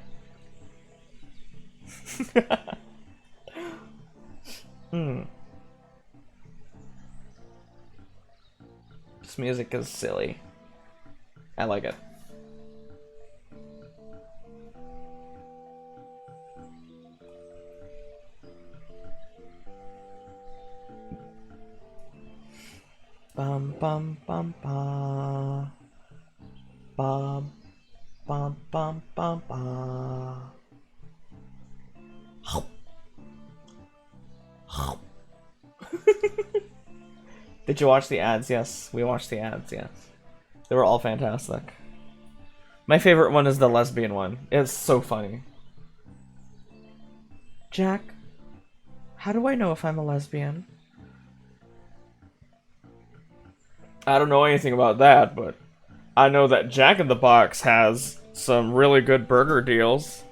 This music is silly. I like it. Bum bum bum ba. Bum bum bum bum ba. Did you watch the ads? Yes, we watched the ads, yes. They were all fantastic. My favorite one is the lesbian one. It's so funny. Jack, How do I know if I'm a lesbian? I don't know anything about that, but I know that Jack in the Box has some really good burger deals.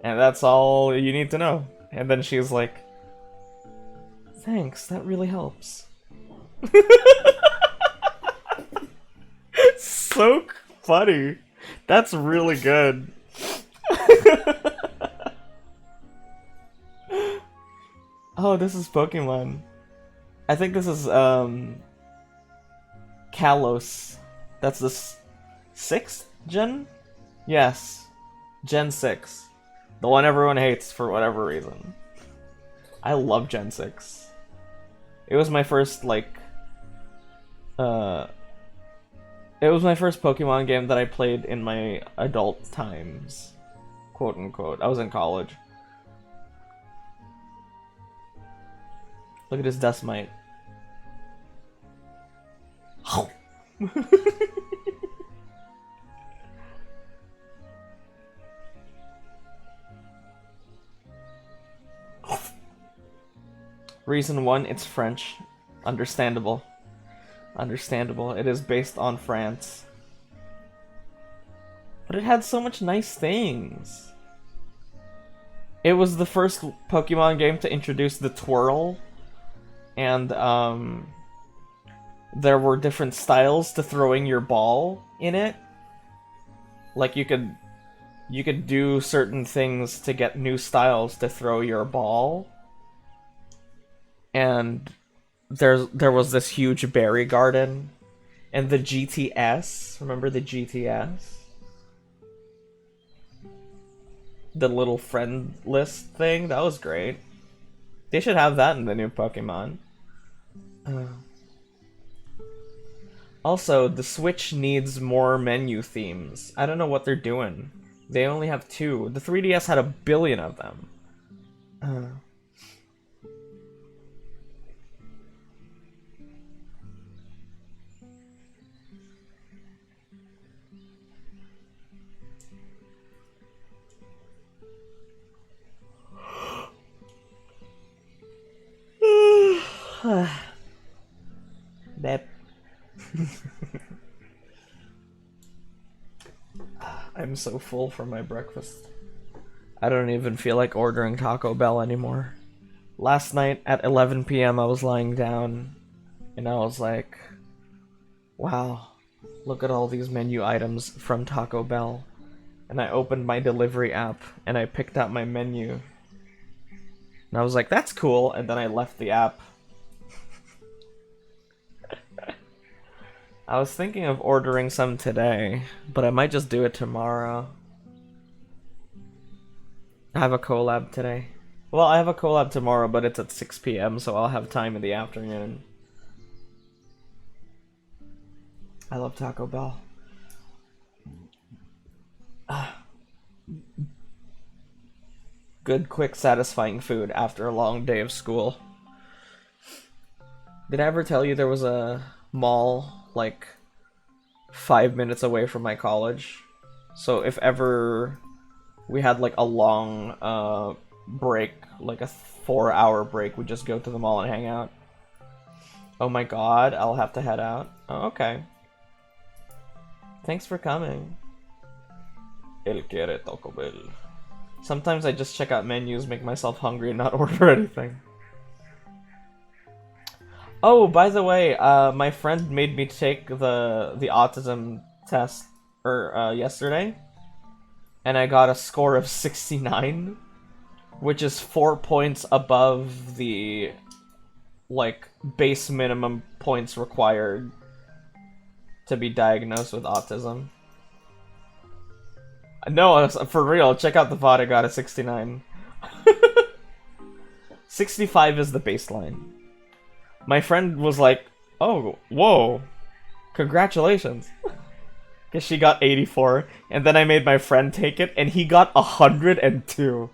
And that's all you need to know. And then she's like, thanks, that really helps. So funny. That's really good. Oh, this is Pokemon. I think this is, Kalos. That's the 6th gen? Yes. Gen 6. The one everyone hates for whatever reason. I love Gen 6. It was my first, like, it was my first Pokemon game that I played in my adult times. Quote unquote. I was in college. Look at this Dustmite. Reason 1, it's French. Understandable. Understandable. It is based on France. But it had so much nice things. It was the first Pokemon game to introduce the twirl. And, there were different styles to throwing your ball in it. Like, you could do certain things to get new styles to throw your ball. And there was this huge berry garden. And the GTS, remember the GTS? The little friend list thing, that was great. They should have that in the new Pokemon. Also, the Switch needs more menu themes. I don't know what they're doing. They only have 2. The 3DS had 1 billion of them. That I'm so full from my breakfast. I don't even feel like ordering Taco Bell anymore. Last night at 11 p.m. I was lying down and I was like, wow, look at all these menu items from Taco Bell. And I opened my delivery app and I picked out my menu. And I was like, that's cool, and then I left the app. I was thinking of ordering some today, but I might just do it tomorrow. I have a collab today. Well, I have a collab tomorrow, but it's at 6 p.m., so I'll have time in the afternoon. I love Taco Bell. Good, quick, satisfying food after a long day of school. Did I ever tell you there was a mall like 5 minutes away from my college? So if ever we had like a long break, like a 4-hour break, we'd just go to the mall and hang out. Oh my god, I'll have to head out. Oh, okay. Thanks for coming. El quiere Taco Bell. Sometimes I just check out menus, make myself hungry, and not order anything. Oh, by the way, my friend made me take the autism test yesterday, and I got a score of 69, which is 4 points above the like base minimum points required to be diagnosed with autism. No, for real, check out the VOD, I got a 69. 65 is the baseline. My friend was like, oh, whoa, congratulations. Because she got 84, and then I made my friend take it, and he got 102.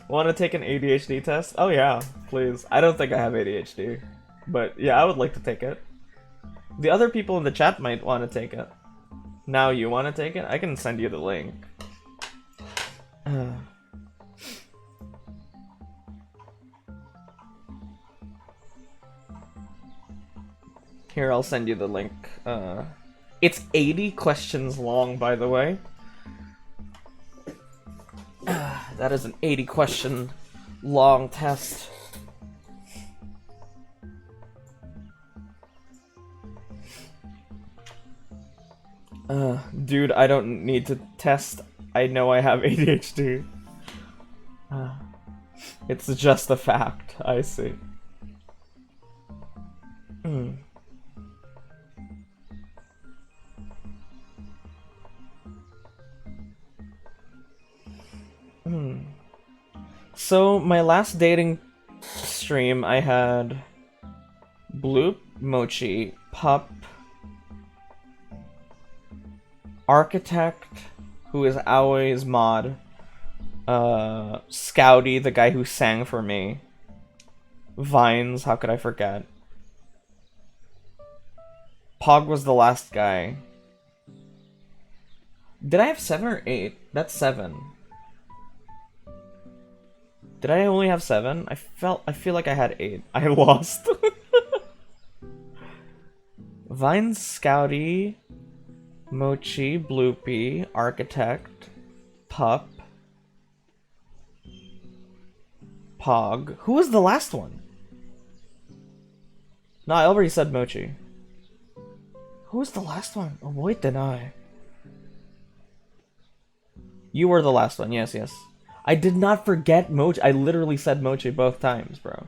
Want to take an ADHD test? Oh yeah, please. I don't think I have ADHD. But yeah, I would like to take it. The other people in the chat might want to take it. Now you want to take it? I can send you the link. Here, I'll send you the link. It's 80 questions long, by the way. That is an 80 question long test. Dude, I don't need to test. I know I have ADHD. It's just a fact. I see. So, my last dating stream, I had Bloop, Mochi, Pup, Architect, who is Aoi's mod, Scouty, the guy who sang for me, Vines, how could I forget? Pog was the last guy. Did I have 7 or 8? That's 7. Did I only have 7? I feel like I had 8. I lost. Vines, Scouty, Mochi, Bloopy, Architect, Pup, Pog. Who was the last one? No, I already said Mochi. Who was the last one? Oh, wait, did I? You were the last one, yes, yes. I did not forget Mochi. I literally said Mochi both times, bro.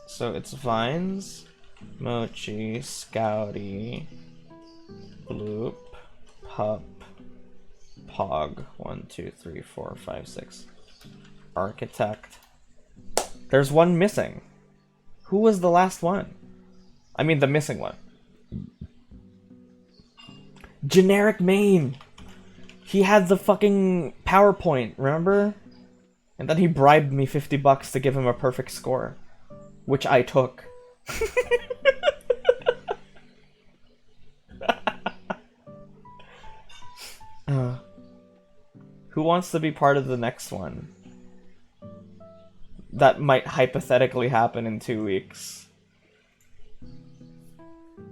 So it's Vines, Mochi, Scouty, Bloop, Pup, Pog. 1, 2, 3, 4, 5, 6. Architect. There's one missing. Who was the last one? I mean, the missing one. Generic main. He had the fucking PowerPoint, remember? And then he bribed me $50 to give him a perfect score. Which I took. Who wants to be part of the next one? That might hypothetically happen in 2 weeks.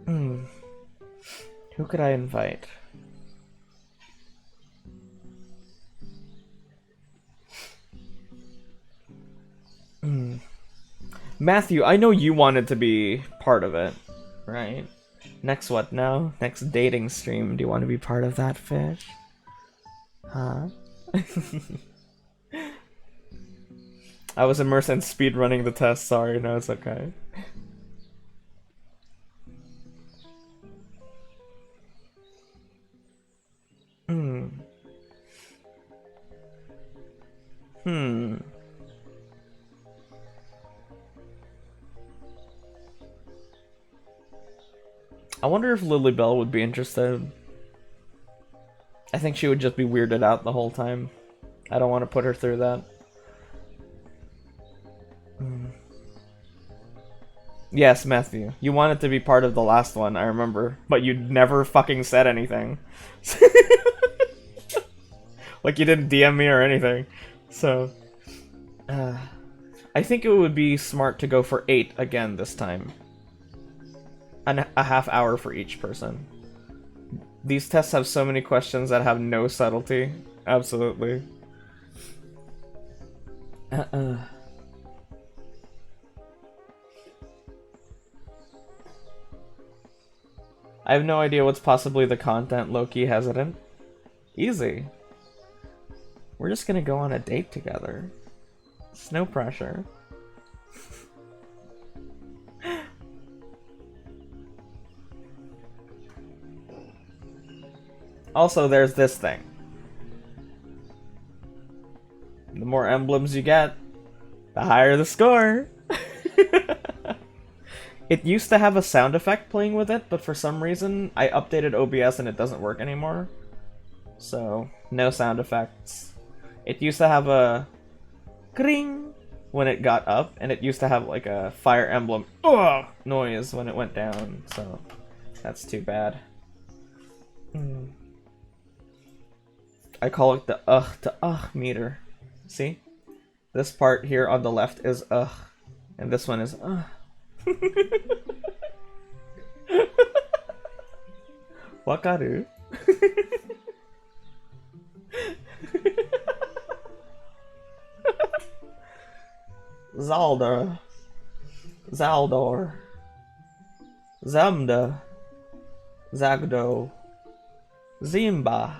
Who could I invite? Matthew, I know you wanted to be part of it, right? Next what now? Next dating stream. Do you want to be part of that, fish? Huh? I was immersed in speedrunning the test, sorry, no, it's okay. I wonder if Lilybell would be interested. I think she would just be weirded out the whole time. I don't want to put her through that. Yes, Matthew. You wanted to be part of the last one, I remember. But you never fucking said anything. Like, you didn't DM me or anything. So... I think it would be smart to go for 8 again this time. And a half hour for each person. These tests have so many questions that have no subtlety. Absolutely. I have no idea what's possibly the content, low-key hesitant. Easy. We're just gonna go on a date together. It's no pressure. Also, there's this thing. The more emblems you get, the higher the score. It used to have a sound effect playing with it, but for some reason, I updated OBS and it doesn't work anymore. So, no sound effects. It used to have a kring when it got up, and it used to have like a Fire Emblem noise when it went down, so That's too bad. I call it the to meter. See? This part here on the left is and this one is Wakaru? Zaldor. Zaldor. Zamda. Zagdo. Zimba.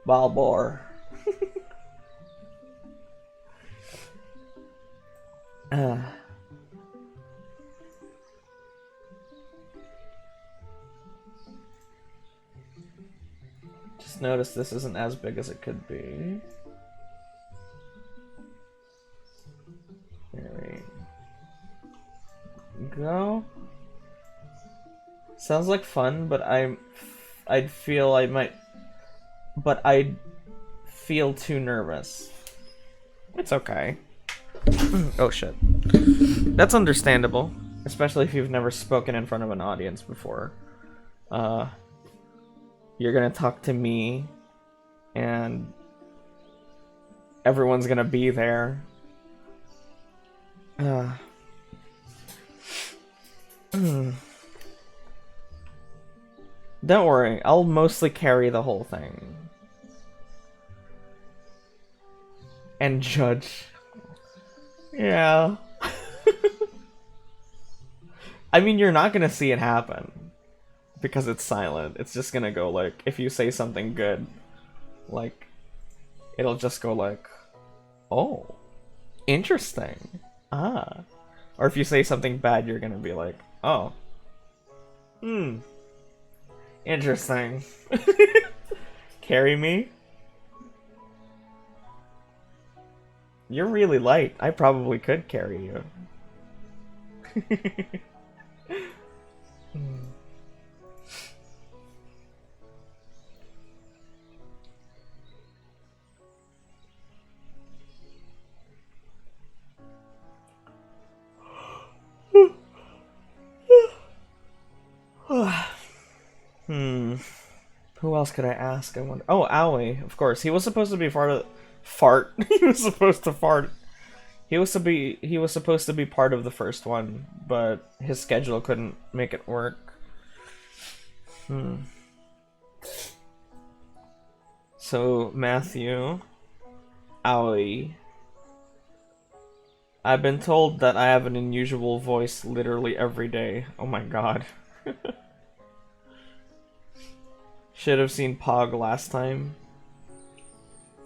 Balbor. Just notice this isn't as big as it could be. There we go. Sounds like fun, but I'd feel I might, but I'd feel too nervous. It's okay. Oh shit. That's understandable, especially if you've never spoken in front of an audience before. You're gonna talk to me, and everyone's gonna be there. Don't worry, I'll mostly carry the whole thing. And judge. Yeah. I mean, you're not gonna see it happen. Because it's silent. It's just gonna go like, if you say something good, like, it'll just go like, oh, interesting. Ah. Or if you say something bad, you're gonna be like, oh. Interesting. Carry me? You're really light. I probably could carry you. Who else could I ask? I wonder. Oh, Aoi, of course. He was supposed to be part of fart. He was supposed to fart. He was supposed to be part of the first one, but his schedule couldn't make it work. So Matthew, Aoi. I've been told that I have an unusual voice literally every day. Oh my god. Should have seen Pog last time.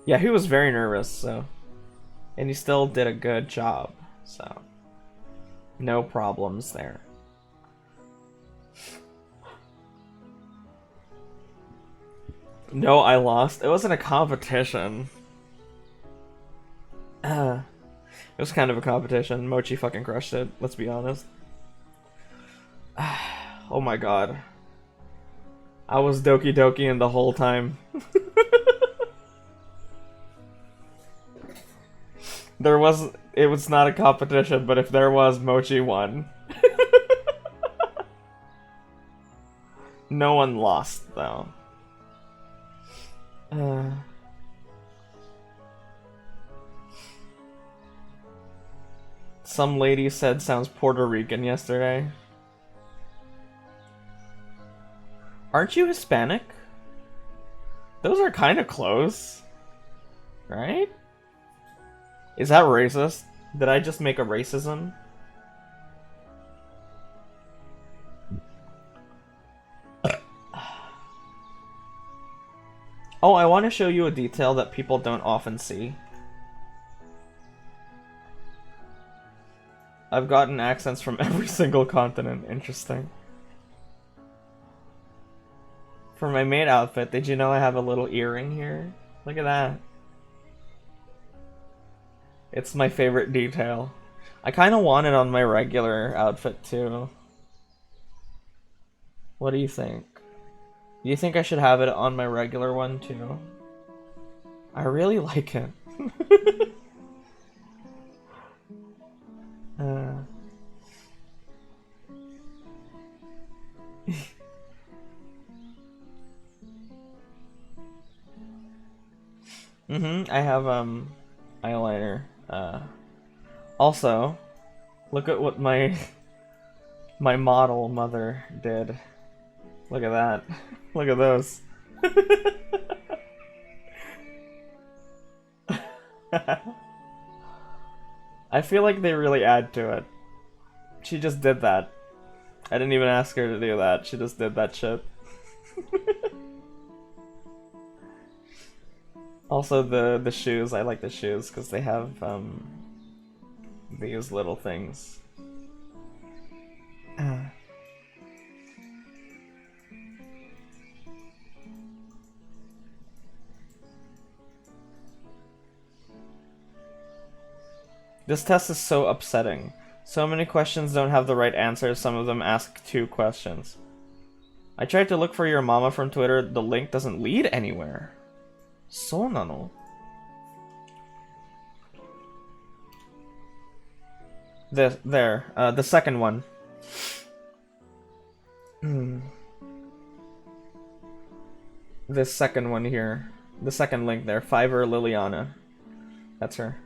Yeah, he was very nervous, so. And he still did a good job, so. No problems there. No, I lost. It wasn't a competition. It was kind of a competition. Mochi fucking crushed it, let's be honest. Oh my god. I was Doki Doki the whole time. It was not a competition, but if there was, Mochi won. No one lost, though. Some lady said sounds Puerto Rican yesterday. Aren't you Hispanic? Those are kind of close. Right? Is that racist? Did I just make a racism? Oh, I want to show you a detail that people don't often see. I've gotten accents from every single continent. Interesting. For my maid outfit, did you know I have a little earring here? Look at that. It's my favorite detail. I kind of want it on my regular outfit too. What do you think? Do you think I should have it on my regular one too? I really like it. I have eyeliner. Also, look at what my my model mother did. Look at that. Look at those. I feel like they really add to it. She just did that. I didn't even ask her to do that. She just did that shit. Also the shoes. I like the shoes because they have these little things. This test is so upsetting. So many questions don't have the right answers, some of them ask 2 questions. I tried to look for your mama from Twitter, the link doesn't lead anywhere. So nano. The second one. This second one here. The second link there, Fiverr Liliana. That's her.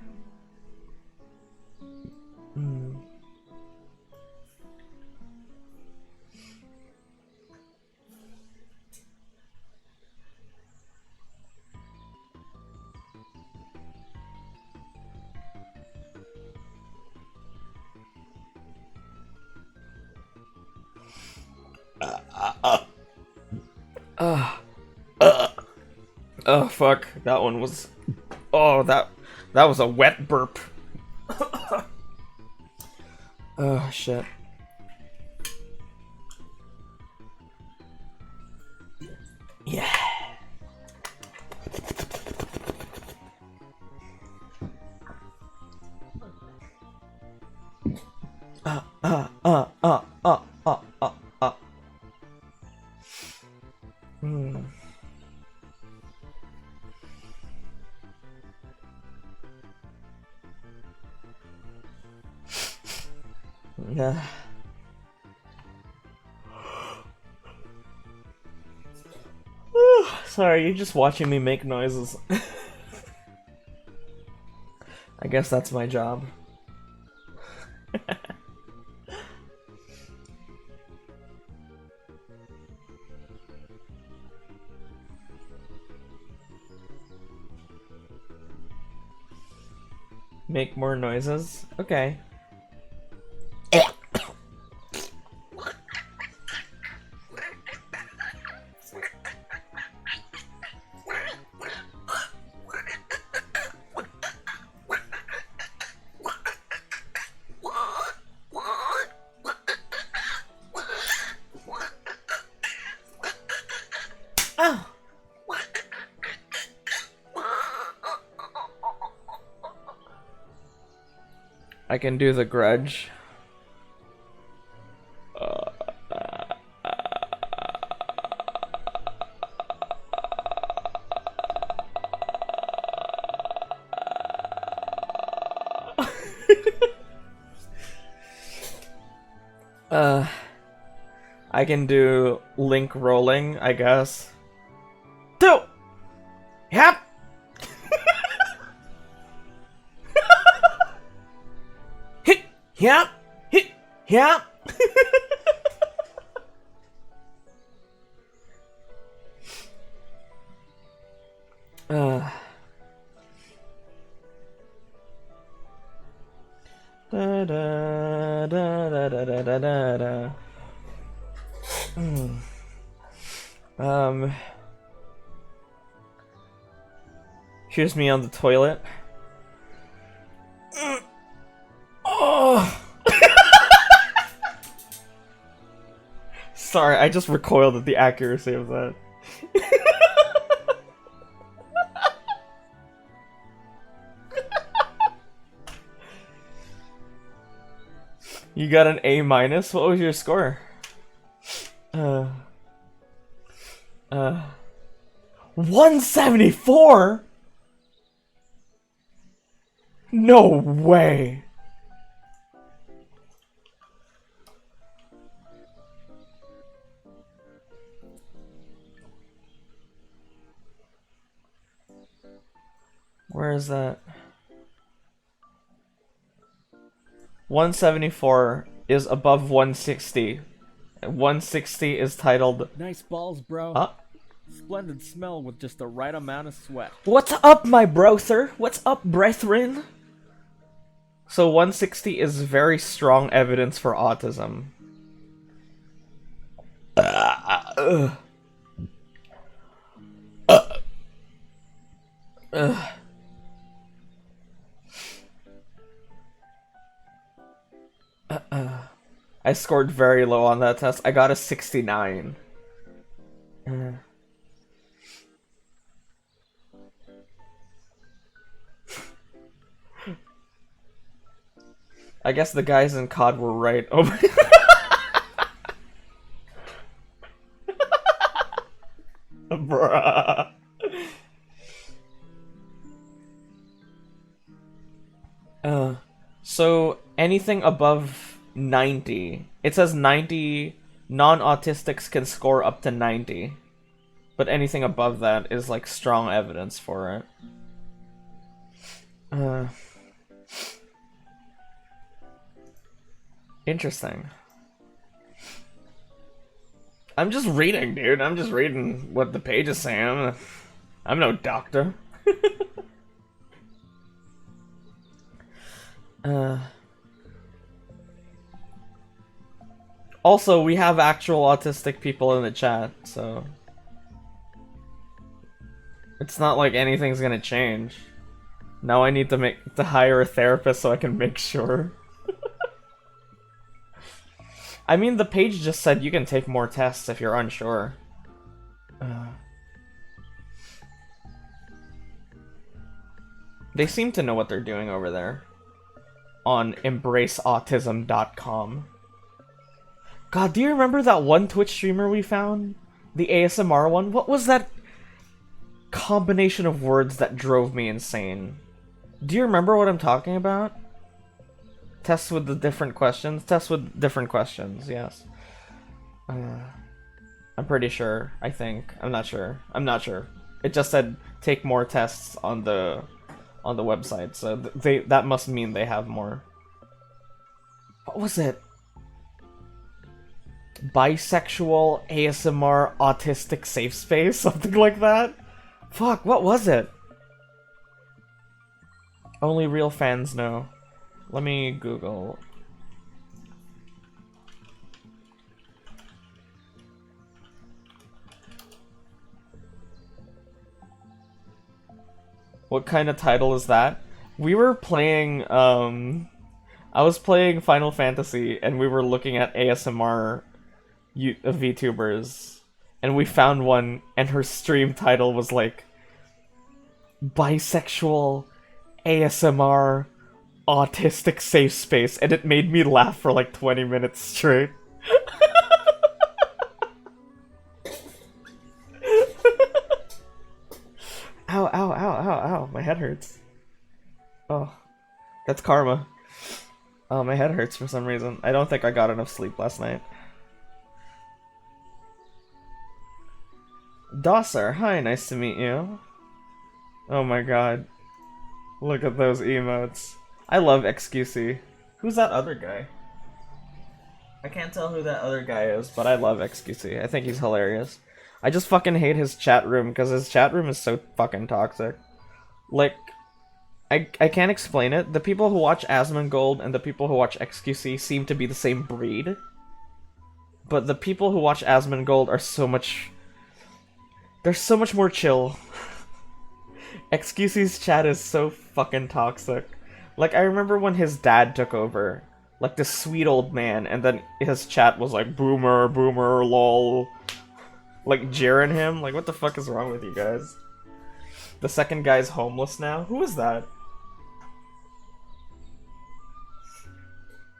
Oh fuck, that one was. Oh, that was a wet burp. Oh shit. Yeah. Yeah. Sorry, you're just watching me make noises. I guess that's my job. Make more noises? Okay. I can do the Grudge. I can do Link rolling, I guess. Do! Yep! Hit! Yep! Hit! Yep! Da da da da da da da da da. Here's me on the toilet. Oh! Sorry, I just recoiled at the accuracy of that. You got an A minus? What was your score? 174? No way. Where is that? 174 is above 160. 160 is titled. Nice balls, bro. Huh? Splendid smell with just the right amount of sweat. What's up, my brother? What's up, brethren? So 160 is very strong evidence for autism. I scored very low on that test. I got a 69. I guess the guys in COD were right. Oh my Bruh. So anything above 90, it says 90 non-autistics can score up to 90, but anything above that is like strong evidence for it. Interesting. I'm just reading, dude. I'm just reading what the page is saying. I'm no doctor. Also, we have actual autistic people in the chat, so it's not like anything's gonna change. Now I need to hire a therapist so I can make sure. I mean, the page just said you can take more tests if you're unsure. They seem to know what they're doing over there. On embraceautism.com. God, do you remember that one Twitch streamer we found? The ASMR one? What was that combination of words that drove me insane? Do you remember what I'm talking about? Tests with the different questions? Tests with different questions, yes. I'm pretty sure, I think. I'm not sure. I'm not sure. It just said take more tests on the website, so that must mean they have more. What was it? Bisexual ASMR autistic safe space? Something like that? Fuck, what was it? Only real fans know. Let me Google. What kind of title is that? We were playing, I was playing Final Fantasy, and we were looking at ASMR VTubers, and we found one, and her stream title was like, Bisexual ASMR Autistic Safe Space, and it made me laugh for like 20 minutes straight. Ow, ow, ow, ow, ow, my head hurts. Oh, that's karma. Oh, my head hurts for some reason. I don't think I got enough sleep last night. Dosser, hi, nice to meet you. Oh my god. Look at those emotes. I love XQC. Who's that other guy? I can't tell who that other guy is, but I love XQC. I think he's hilarious. I just fucking hate his chat room, because his chat room is so fucking toxic. Like, I can't explain it. The people who watch Asmongold and the people who watch XQC seem to be the same breed. But the people who watch Asmongold are so much... They're so much more chill. XQC's chat is so fucking toxic. Like, I remember when his dad took over. Like, this sweet old man, and then his chat was like, boomer, boomer, lol. Like, jeering him. Like, what the fuck is wrong with you guys? The second guy's homeless now? Who is that?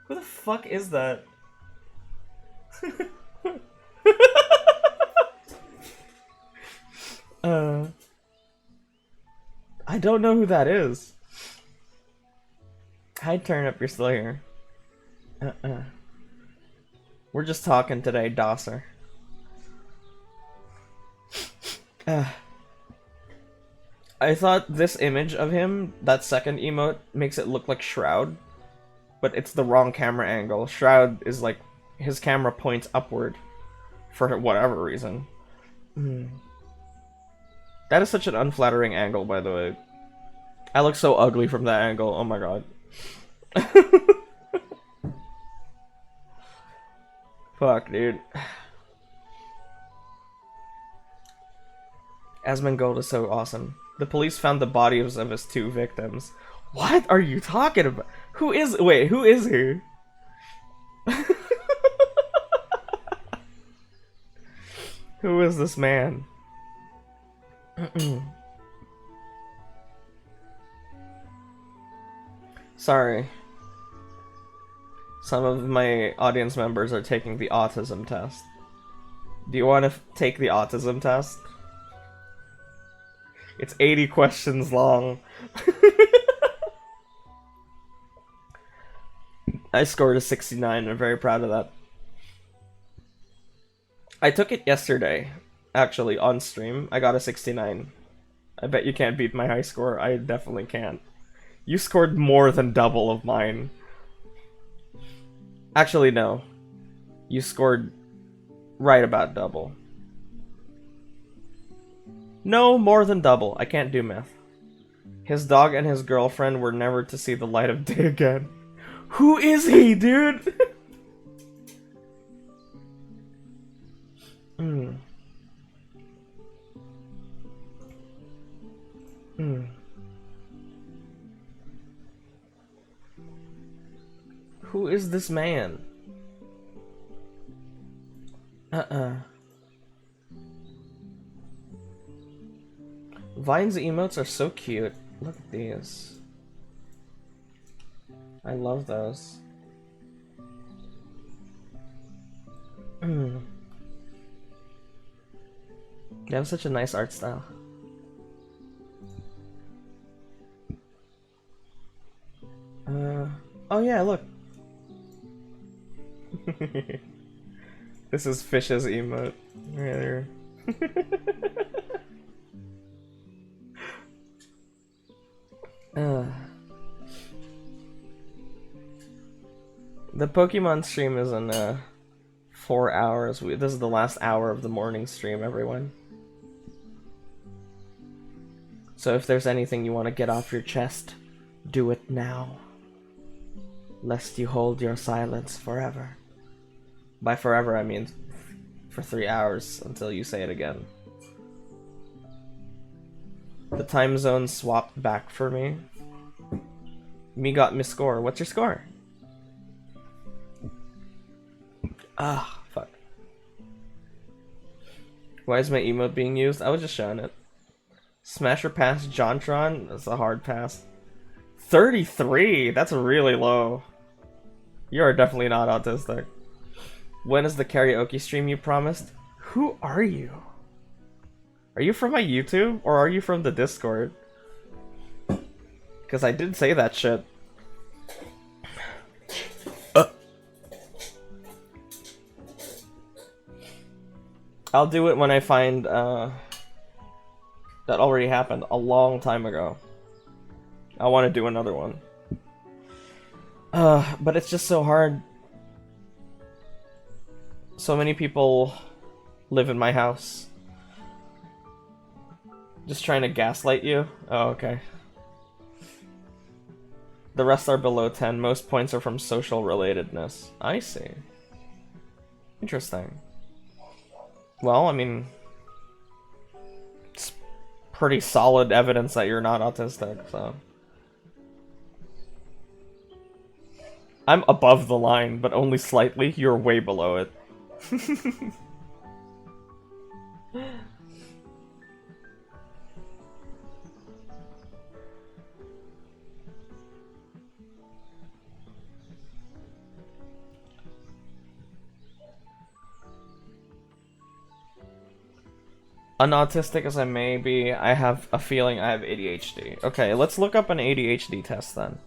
Who the fuck is that? I don't know who that is. Hi, Turnip, you're still here. We're just talking today, Dosser. I thought this image of him, that second emote, makes it look like Shroud, but it's the wrong camera angle. Shroud is like, his camera points upward for whatever reason. That is such an unflattering angle, by the way. I look so ugly from that angle, oh my god. Fuck, dude. Asmongold is so awesome. The police found the bodies of his 2 victims. What are you talking about? Who is- wait, who is he? Who is this man? Sorry. Some of my audience members are taking the autism test. Do you want to take the autism test? It's 80 questions long. I scored a 69. I'm very proud of that. I took it yesterday, actually, on stream. I got a 69. I bet you can't beat my high score. I definitely can't. You scored more than double of mine. Actually, no. You scored right about double. No, more than double. I can't do math. His dog and his girlfriend were never to see the light of day again. Who is he, dude? Who is this man? Vine's emotes are so cute. Look at these. I love those. You have such a nice art style. Oh yeah, look. This is Fish's emote. Right there. The Pokemon stream is in 4 hours. This is the last hour of the morning stream, everyone. So if there's anything you want to get off your chest, do it now. Lest you hold your silence forever. By forever, I mean for 3 hours until you say it again. The time zone swapped back for me. Me got me score. What's your score? Ah, fuck. Why is my emote being used? I was just showing it. Smasher pass Jontron? That's a hard pass. 33? That's really low. You are definitely not autistic. When is the karaoke stream you promised? Who are you? Are you from my YouTube? Or are you from the Discord? Because I did say that shit. I'll do it when I find, that already happened a long time ago. I want to do another one. But it's just so hard. So many people live in my house. Just trying to gaslight you? Oh, okay. The rest are below 10. Most points are from social relatedness. I see. Interesting. Well, I mean, it's pretty solid evidence that you're not autistic, so. I'm above the line, but only slightly. You're way below it. Unautistic as I may be, I have a feeling I have ADHD. Okay, let's look up an ADHD test then.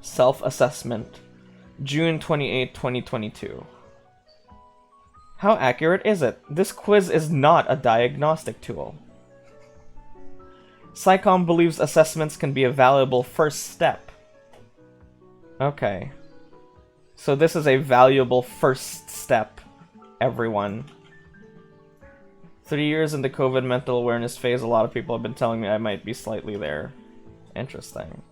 Self-assessment. June 28, 2022. How accurate is it? This quiz is not a diagnostic tool. Psycom believes assessments can be a valuable first step. Okay. So this is a valuable first step, everyone. 3 years into COVID mental awareness phase, a lot of people have been telling me I might be slightly there. Interesting.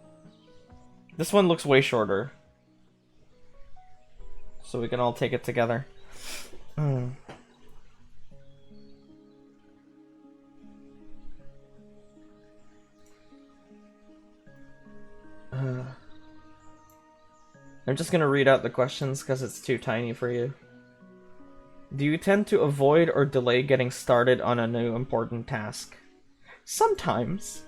This one looks way shorter. So we can all take it together. I'm just gonna read out the questions because it's too tiny for you. Do you tend to avoid or delay getting started on a new important task? Sometimes.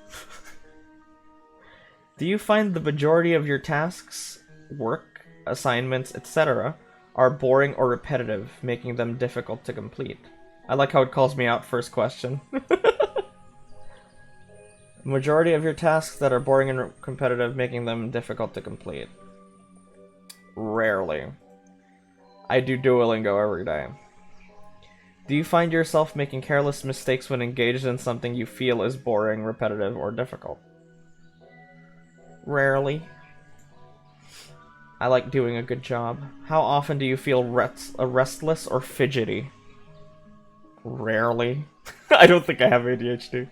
Do you find the majority of your tasks, work, assignments, etc., are boring or repetitive, making them difficult to complete? I like how it calls me out first question. Majority of your tasks that are boring and competitive, making them difficult to complete. Rarely. I do Duolingo every day. Do you find yourself making careless mistakes when engaged in something you feel is boring, repetitive, or difficult? Rarely. I like doing a good job. How often do you feel restless or fidgety? Rarely. I don't think I have ADHD.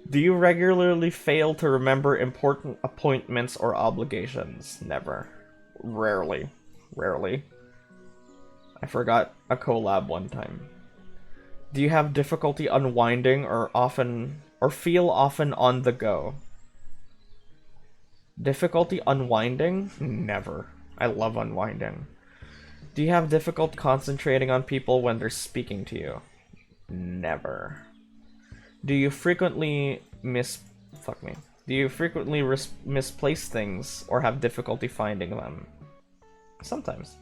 Do you regularly fail to remember important appointments or obligations? Never. Rarely. Rarely. I forgot a collab one time. Do you have difficulty unwinding or feel often on the go? Difficulty unwinding? Never. I love unwinding. Do you have difficulty concentrating on people when they're speaking to you? Never. Do you frequently misplace things or have difficulty finding them? Sometimes.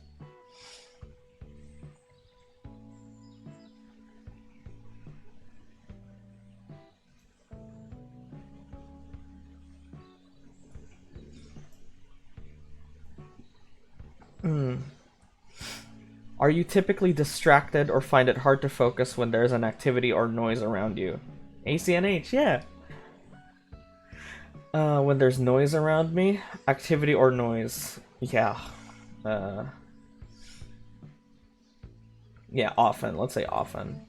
Are you typically distracted or find it hard to focus when there's an activity or noise around you? ACNH, yeah. When there's noise around me, activity or noise, yeah. Yeah, often. Let's say often.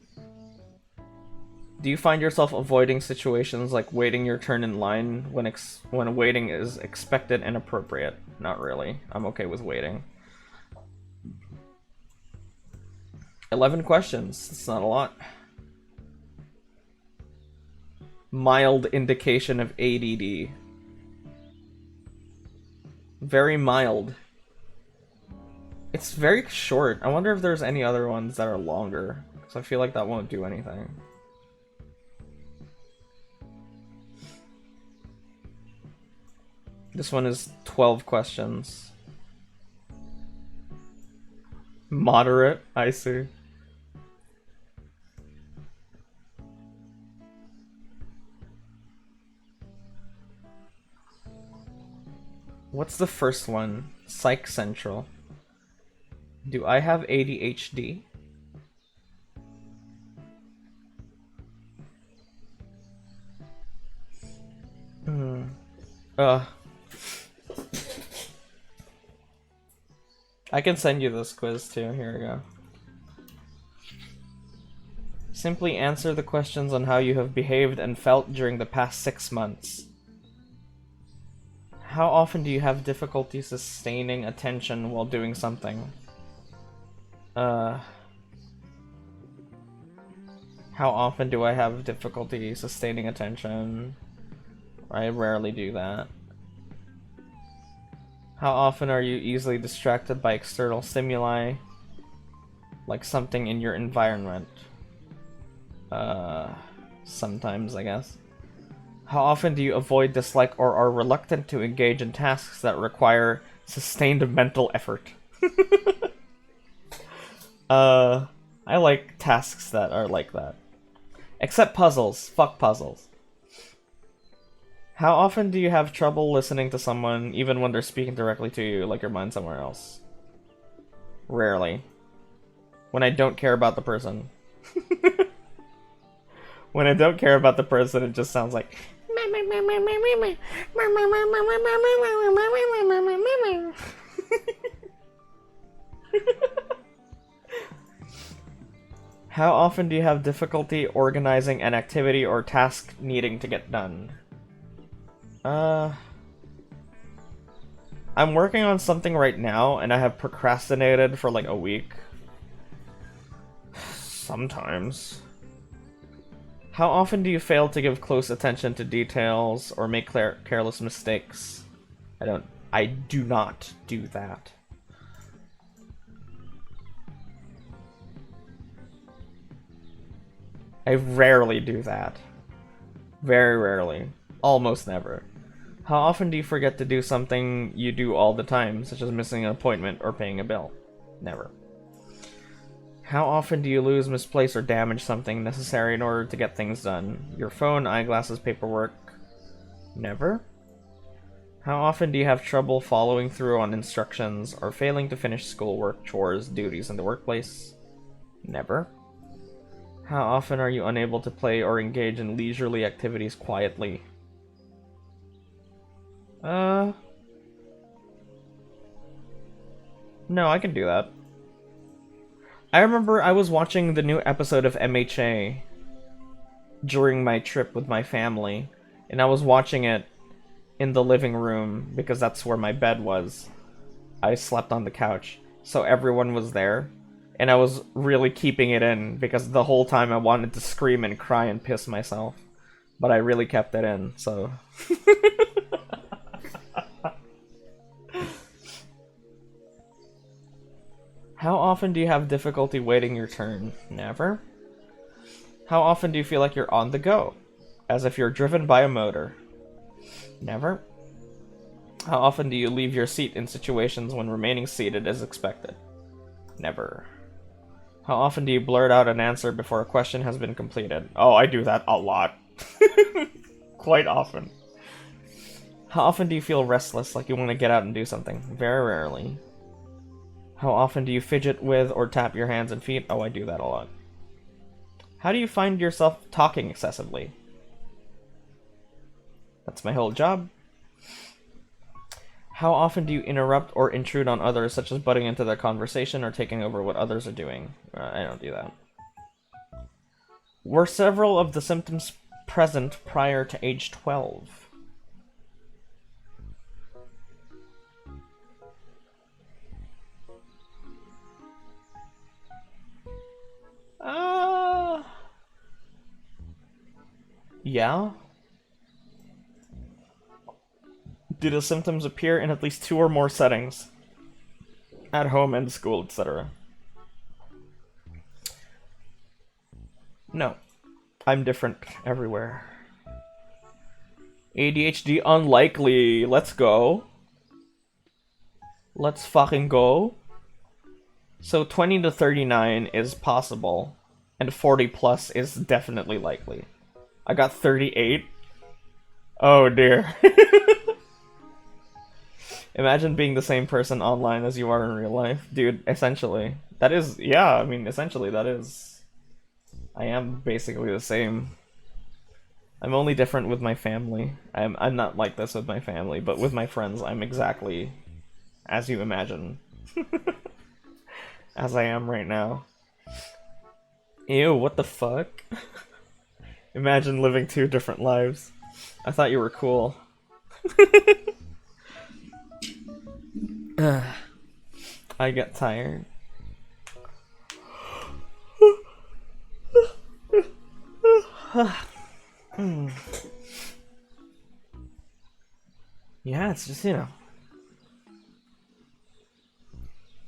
Do you find yourself avoiding situations like waiting your turn in line when waiting is expected and appropriate? Not really. I'm okay with waiting. 11 questions. It's not a lot. Mild indication of ADD. Very mild. It's very short. I wonder if there's any other ones that are longer, because I feel like that won't do anything. This one is 12 questions. Moderate, I see. What's the first one? Psych Central. Do I have ADHD? I can send you this quiz too. Here we go. Simply answer the questions on how you have behaved and felt during the past 6 months. How often do you have difficulty sustaining attention while doing something? How often do I have difficulty sustaining attention? I rarely do that. How often are you easily distracted by external stimuli? Like something in your environment? Sometimes, I guess. How often do you avoid, dislike, or are reluctant to engage in tasks that require sustained mental effort? I like tasks that are like that. Except puzzles. Fuck puzzles. How often do you have trouble listening to someone even when they're speaking directly to you, like your mind somewhere else? Rarely. When I don't care about the person. When I don't care about the person, it just sounds like... How often do you have difficulty organizing an activity or task needing to get done? I'm working on something right now, and I have procrastinated for like a week. Sometimes. How often do you fail to give close attention to details or make careless mistakes? I do not do that. I rarely do that. Very rarely. Almost never. How often do you forget to do something you do all the time, such as missing an appointment or paying a bill? Never. How often do you lose, misplace, or damage something necessary in order to get things done? Your phone, eyeglasses, paperwork? Never. How often do you have trouble following through on instructions or failing to finish schoolwork, chores, duties in the workplace? Never. How often are you unable to play or engage in leisurely activities quietly? No, I can do that. I remember I was watching the new episode of MHA during my trip with my family, and I was watching it in the living room because that's where my bed was. I slept on the couch, so everyone was there, and I was really keeping it in because the whole time I wanted to scream and cry and piss myself, but I really kept it in, so... How often do you have difficulty waiting your turn? Never. How often do you feel like you're on the go? As if you're driven by a motor? Never. How often do you leave your seat in situations when remaining seated is expected? Never. How often do you blurt out an answer before a question has been completed? Oh, I do that a lot. Quite often. How often do you feel restless, like you want to get out and do something? Very rarely. How often do you fidget with or tap your hands and feet? Oh, I do that a lot. How do you find yourself talking excessively? That's my whole job. How often do you interrupt or intrude on others, such as butting into their conversation or taking over what others are doing? I don't do that. Were several of the symptoms present prior to age 12? Yeah. Do the symptoms appear in at least 2 or more settings? At home and school, etc. No. I'm different everywhere. ADHD unlikely. Let's go. Let's fucking go. So 20 to 39 is possible, and 40 plus is definitely likely. I got 38. Oh dear. Imagine being the same person online as you are in real life. Dude, essentially. That is, yeah, I mean, essentially that is... I am basically the same. I'm only different with my family. I'm not like this with my family, but with my friends, I'm exactly as you imagine. As I am right now. Ew, what the fuck? Imagine living 2 different lives. I thought you were cool. I get tired. Yeah, it's just, you know.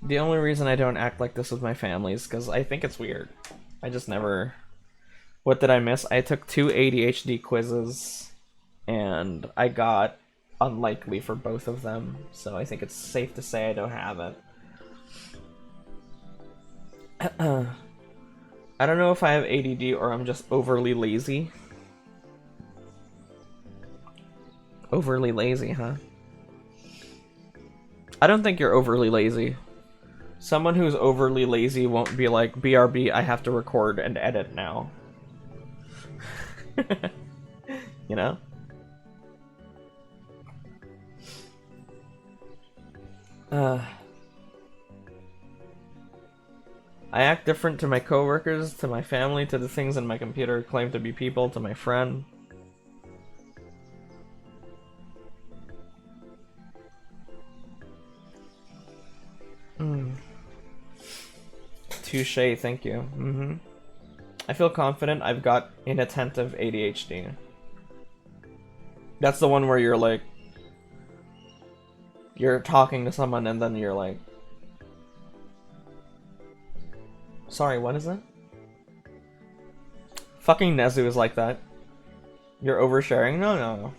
The only reason I don't act like this with my family is because I think it's weird. I just never... What did I miss? I took 2 ADHD quizzes, and I got unlikely for both of them, so I think it's safe to say I don't have it. I don't know if I have ADD or I'm just overly lazy. Overly lazy, huh? I don't think you're overly lazy. Someone who's overly lazy won't be like, BRB, I have to record and edit now. You know? I act different to my coworkers, to my family, to the things in my computer claim to be people, to my friend. Touche, thank you. I feel confident I've got inattentive ADHD. That's the one where you're like, you're talking to someone and then you're like, sorry, what is that? Fucking Nezu is like that. You're oversharing? No.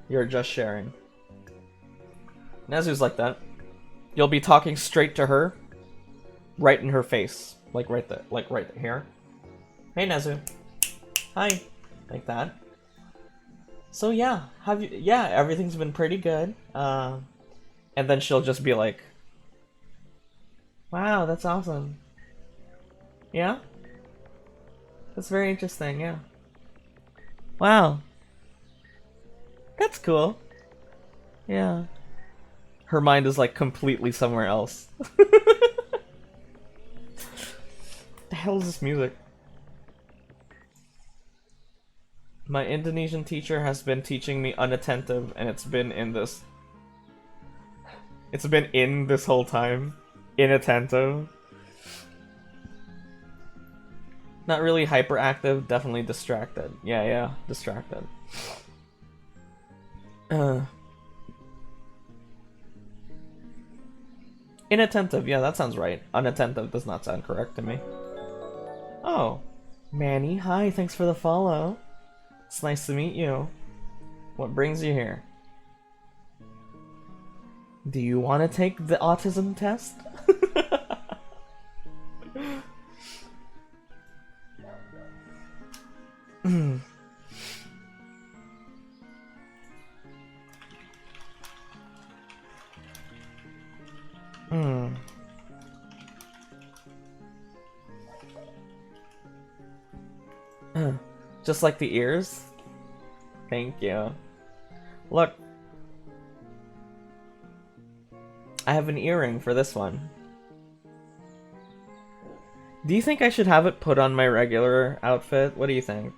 You're just sharing. Nezu's like that. You'll be talking straight to her, right in her face, like right there, like right here. Hey Nezu. Hi. Like that. So yeah, everything's been pretty good. And then she'll just be like, wow, that's awesome. Yeah? That's very interesting, yeah. Wow. That's cool. Yeah. Her mind is like completely somewhere else. The hell is this music? My Indonesian teacher has been teaching me unattentive, and it's been in this whole time. Inattentive. Not really hyperactive, definitely distracted. Yeah, distracted. Inattentive, yeah, that sounds right. Unattentive does not sound correct to me. Oh, Manny, hi, thanks for the follow. It's nice to meet you. What brings you here? Do you want to take the autism test? Just like the ears? Thank you. Look. I have an earring for this one. Do you think I should have it put on my regular outfit? What do you think?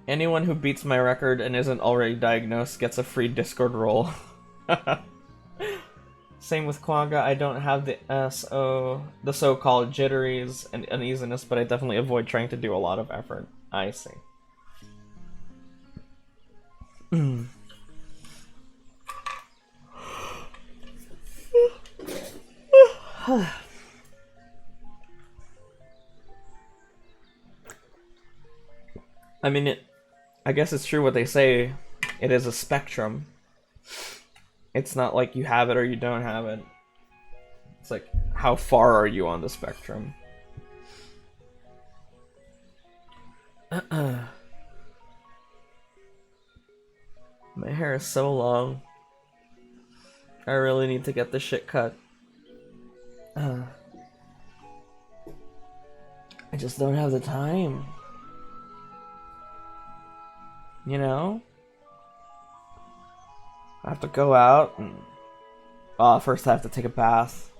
Anyone who beats my record and isn't already diagnosed gets a free Discord role. Same with Quagga, I don't have the so-called jitteries and uneasiness, but I definitely avoid trying to do a lot of effort. I see. I mean, I guess it's true what they say. It is a spectrum. It's not like you have it or you don't have it. It's like, how far are you on the spectrum? My hair is so long. I really need to get this shit cut. I just don't have the time. You know? I have to go out and... first I have to take a bath.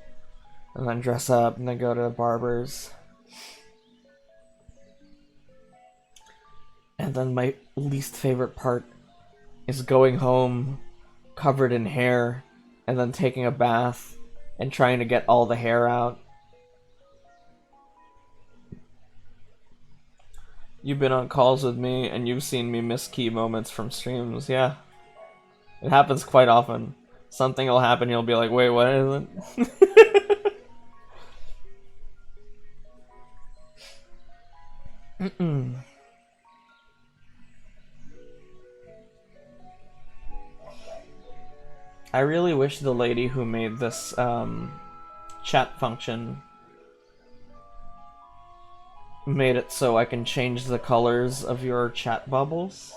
And then dress up and then go to the barber's. And then my least favorite part is going home covered in hair and then taking a bath and trying to get all the hair out. You've been on calls with me and you've seen me miss key moments from streams. Yeah. It happens quite often. Something will happen, you'll be like, wait, what is it? I really wish the lady who made this chat function made it so I can change the colors of your chat bubbles,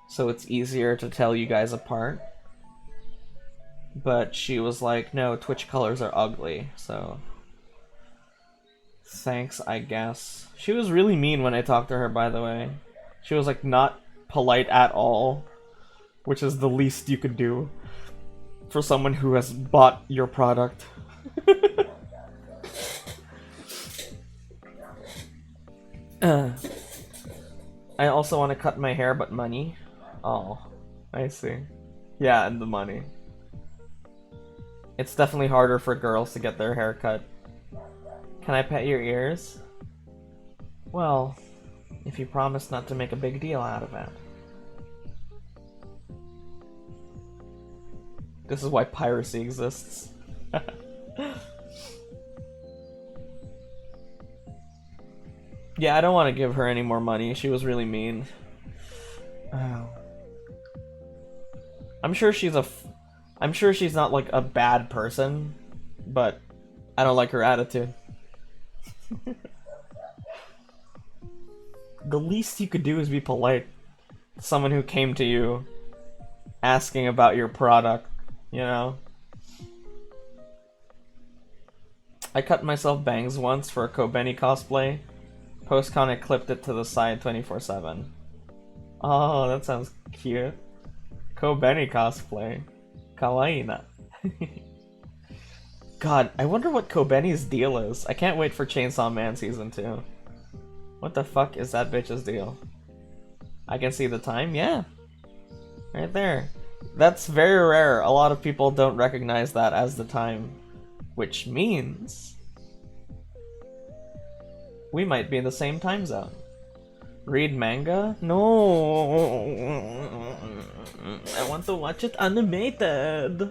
so it's easier to tell you guys apart. But she was like, no, Twitch colors are ugly, so... Thanks, I guess. She was really mean when I talked to her, by the way. She was, like, not polite at all, which is the least you could do for someone who has bought your product. I also want to cut my hair, but money. Oh, I see. Yeah, and the money. It's definitely harder for girls to get their hair cut. Can I pet your ears? Well, if you promise not to make a big deal out of it. This is why piracy exists. Yeah, I don't want to give her any more money. She was really mean. Oh. I'm sure she's not like a bad person, but I don't like her attitude. The least you could do is be polite. Someone who came to you asking about your product, you know? I cut myself bangs once for a Kobeni cosplay. Post-con I clipped it to the side 24/7. Oh, that sounds cute. Kobeni cosplay. Kawaii na. God, I wonder what Kobeni's deal is. I can't wait for Chainsaw Man Season 2. What the fuck is that bitch's deal? I can see the time? Yeah. Right there. That's very rare. A lot of people don't recognize that as the time. Which means... we might be in the same time zone. Read manga? No. I want to watch it animated.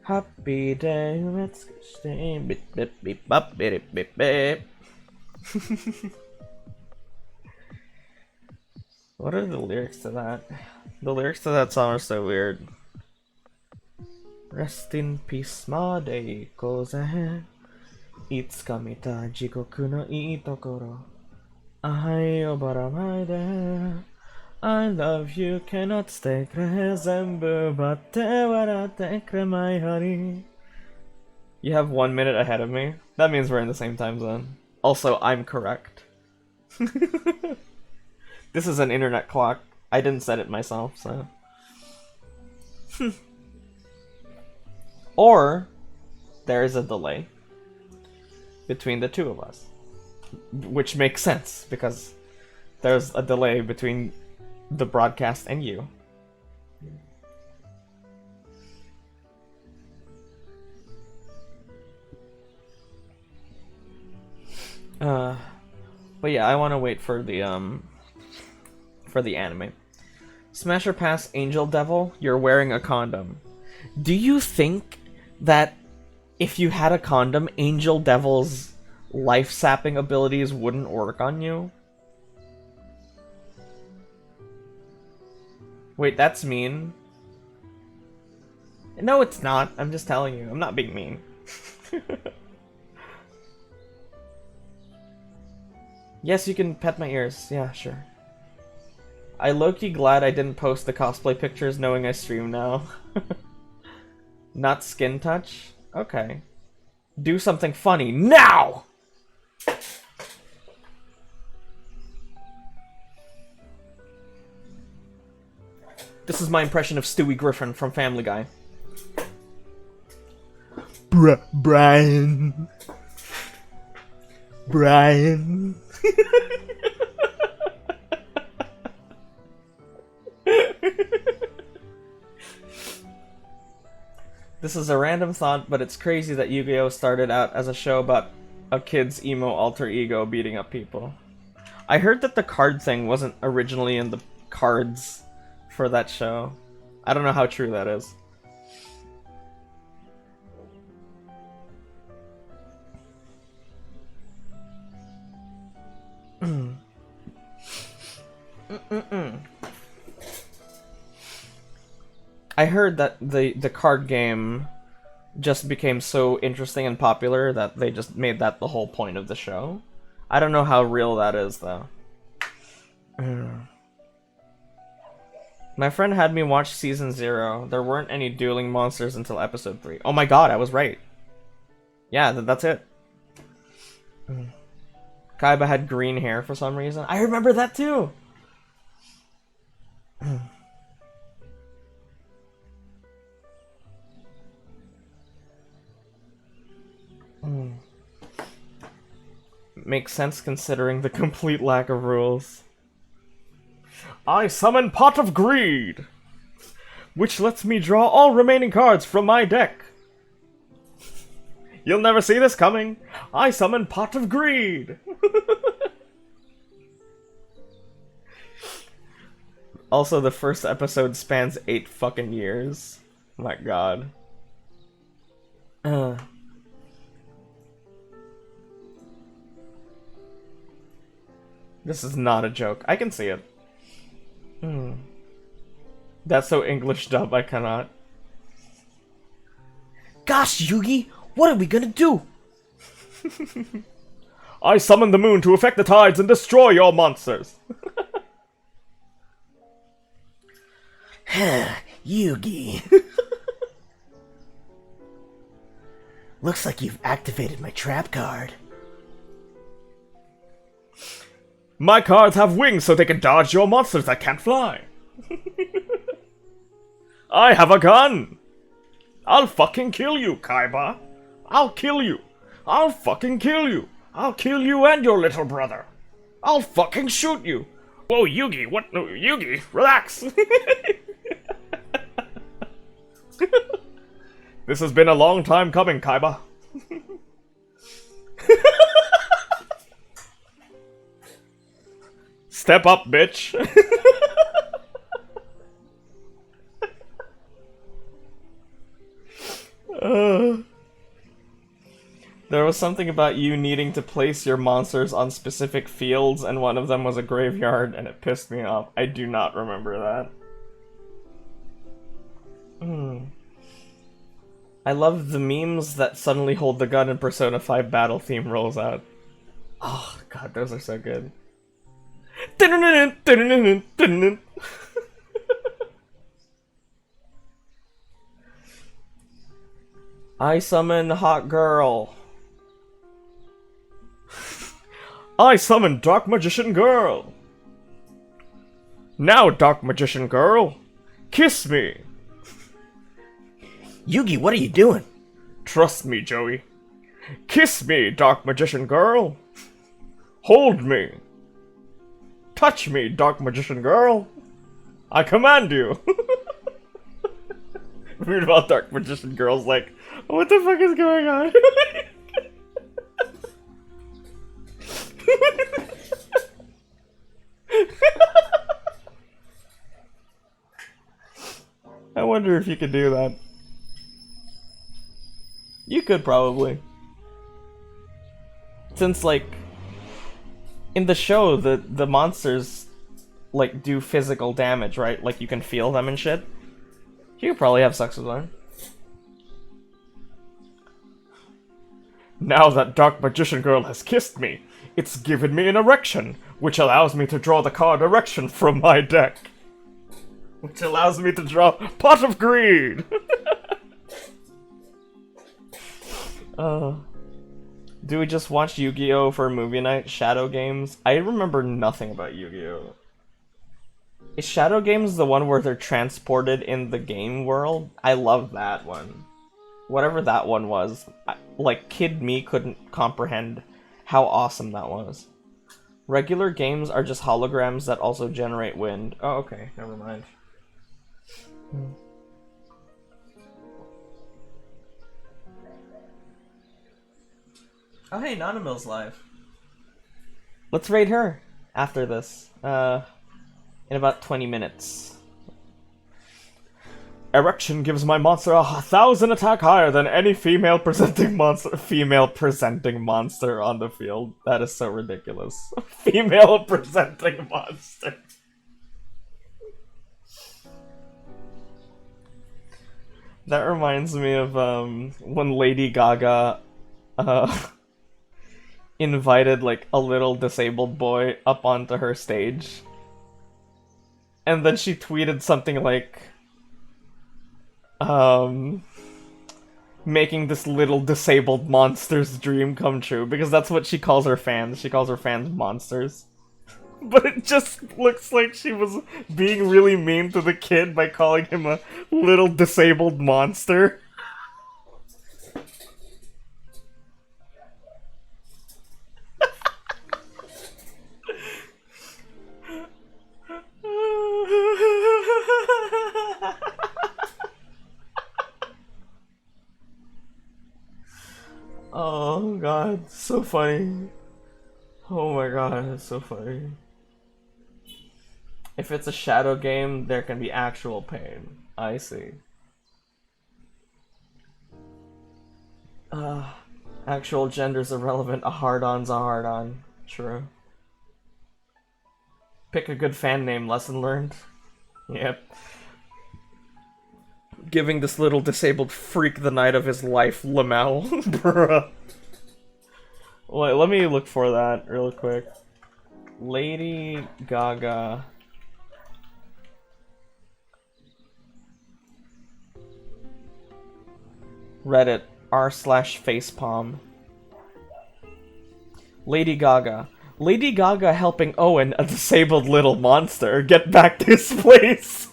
Happy day, let's stay. Beep beep beep bop beep beep beep. What are the lyrics to that? The lyrics to that song are so weird. Rest in peace, Made Koze. Itsuka mita jikoku no ii tokoro. Ahai obaramaide. I love you, cannot stay kure. Zenbu batte waratte kure, my honey. You have 1 minute ahead of me. That means we're in the same time zone. Also, I'm correct. This is an internet clock. I didn't set it myself, so... Or, there is a delay between the two of us. Which makes sense, because there's a delay between the broadcast and you. But yeah, I want to wait for the anime. Smasher Pass Angel Devil, you're wearing a condom. Do you think that if you had a condom, Angel Devil's life-sapping abilities wouldn't work on you? Wait, that's mean. No, it's not. I'm just telling you. I'm not being mean. Yes, you can pet my ears. Yeah, sure. I low-key glad I didn't post the cosplay pictures knowing I stream now. Not skin touch? Okay. Do something funny now! This is my impression of Stewie Griffin from Family Guy. Brian. Brian. This is a random thought, but it's crazy that Yu-Gi-Oh! Started out as a show about a kid's emo alter ego beating up people. I heard that the card thing wasn't originally in the cards for that show. I don't know how true that is. I heard that the card game just became so interesting and popular that they just made that the whole point of the show. I don't know how real that is, though. My friend had me watch season 0. There weren't any dueling monsters until episode 3. Oh my god, I was right. Yeah, that's it. Kaiba had green hair for some reason. I remember that too! Makes sense considering the complete lack of rules. I summon Pot of Greed, which lets me draw all remaining cards from my deck. You'll never see this coming. I summon Pot of Greed. Also, the first episode spans 8 fucking years. My god. This is not a joke. I can see it. That's so English dub, I cannot. Gosh, Yugi! What are we gonna do? I summon the moon to affect the tides and destroy your monsters! Yugi. Looks like you've activated my trap card. My cards have wings so they can dodge your monsters that can't fly. I have a gun! I'll fucking kill you, Kaiba. I'll kill you. I'll fucking kill you. I'll kill you and your little brother. I'll fucking shoot you. Whoa, Yugi, what? No, Yugi, relax. This has been a long time coming, Kaiba. Step up, bitch. There was something about you needing to place your monsters on specific fields, and one of them was a graveyard, and it pissed me off. I do not remember that. I love the memes that suddenly hold the gun and Persona 5 battle theme rolls out. Oh god, those are so good. I summon Hot Girl. I summon Dark Magician Girl. Now, Dark Magician Girl, kiss me. Yugi, what are you doing? Trust me, Joey. Kiss me, Dark Magician Girl. Hold me. Touch me, Dark Magician Girl. I command you. Weird about Dark Magician Girl's like, what the fuck is going on? I wonder if you could do that. You could probably. Since, like, in the show, the monsters, like, do physical damage, right? Like, you can feel them and shit. You could probably have sex with one. Now that Dark Magician Girl has kissed me, it's given me an erection, which allows me to draw the card Erection from my deck. Which allows me to draw Pot of Greed! Do we just watch Yu-Gi-Oh! For movie night? Shadow Games? I remember nothing about Yu-Gi-Oh! Is Shadow Games the one where they're transported in the game world? I love that one. Whatever that one was, like, kid me couldn't comprehend how awesome that was. Regular games are just holograms that also generate wind. Oh, okay, never mind. Oh, hey, Nanamil's live. Let's raid her after this, in about 20 minutes. Erection gives my monster 1,000 attack higher than any female presenting monster on the field. That is so ridiculous. Female presenting monster. That reminds me of when Lady Gaga uh invited like a little disabled boy up onto her stage. And then she tweeted something like um making this little disabled monster's dream come true, because that's what she calls her fans. She calls her fans monsters. But it just looks like she was being really mean to the kid by calling him a little disabled monster. Oh god, so funny. Oh my god, it's so funny. If it's a shadow game, there can be actual pain. I see. Actual gender's irrelevant. A hard-on's a hard-on. True. Pick a good fan name, lesson learned. Yep. Giving this little disabled freak the night of his life, Lamau. Bruh. Wait, let me look for that real quick. Lady Gaga. Reddit r/facepalm. Lady Gaga. Lady Gaga helping Owen, a disabled little monster, get back to his place.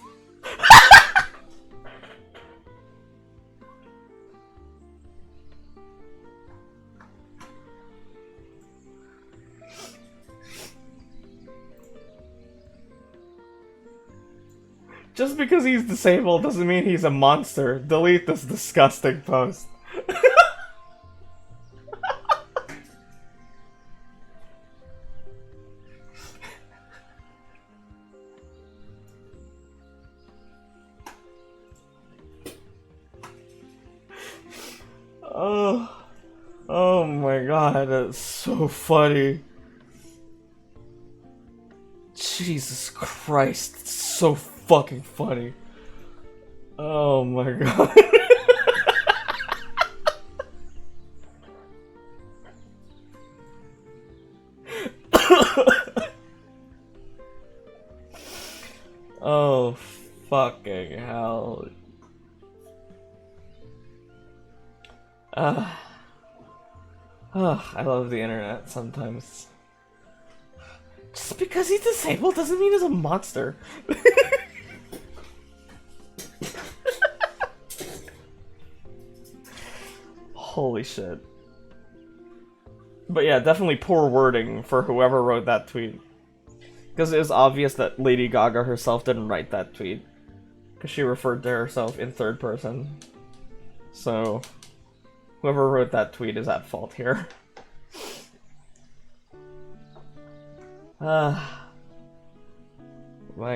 Just because he's disabled doesn't mean he's a monster. Delete this disgusting post. Oh my god, that's so funny. Jesus Christ, it's so fucking funny. Oh my god. Oh fucking hell. I love the internet sometimes. Just because he's disabled doesn't mean he's a monster. Holy shit. But yeah, definitely poor wording for whoever wrote that tweet. Because it was obvious that Lady Gaga herself didn't write that tweet. Because she referred to herself in third person. So, whoever wrote that tweet is at fault here. My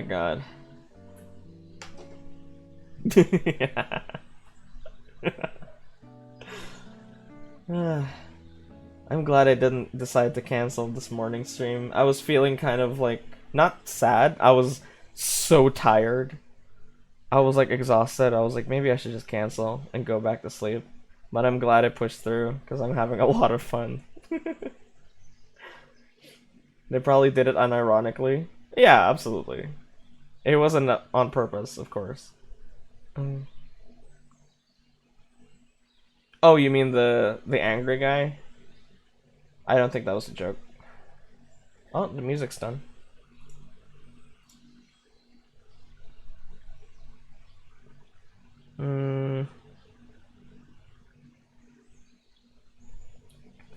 god. I'm glad I didn't decide to cancel this morning stream. I was feeling kind of like, not sad, I was so tired. I was like exhausted. I was like, maybe I should just cancel and go back to sleep. But I'm glad I pushed through because I'm having a lot of fun. They probably did it unironically. Yeah, absolutely. It wasn't on purpose, of course. Oh, you mean the angry guy? I don't think that was a joke. Oh, the music's done.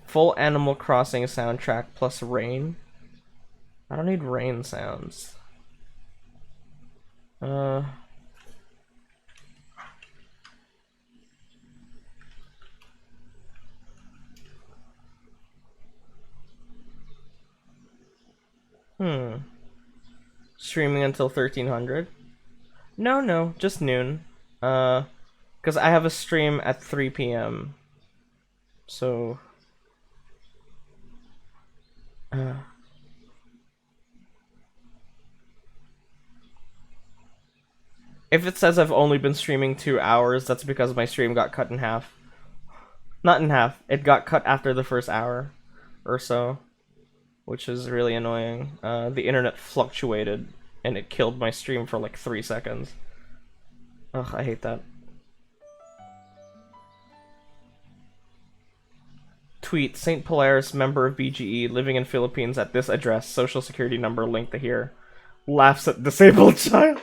Full Animal Crossing soundtrack plus rain. I don't need rain sounds. Streaming until 1300? No, just noon. Because I have a stream at 3 p.m. So... If it says I've only been streaming 2 hours, that's because my stream got cut in half. Not in half, it got cut after the first hour or so, which is really annoying. The internet fluctuated and it killed my stream for like 3 seconds. Ugh, I hate that. Tweet, St. Polaris, member of BGE, living in Philippines at this address, social security number linked to here. Laughs at disabled child.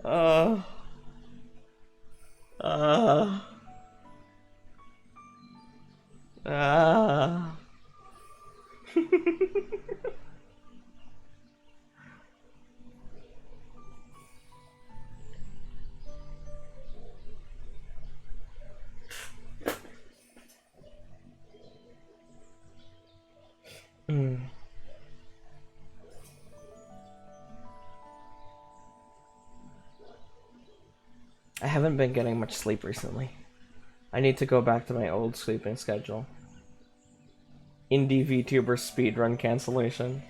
uh, uh, uh. I haven't been getting much sleep recently. I need to go back to my old sleeping schedule. Indie VTuber speedrun cancellation.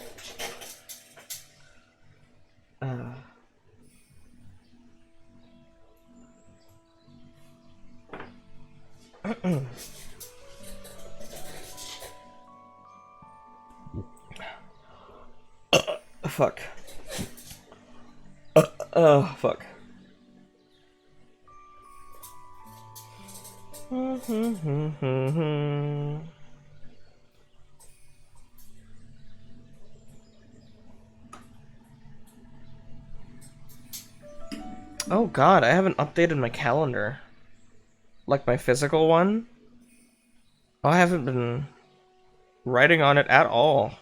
Fuck. Fuck. Oh god, I haven't updated my calendar. Like my physical one. Oh, I haven't been writing on it at all.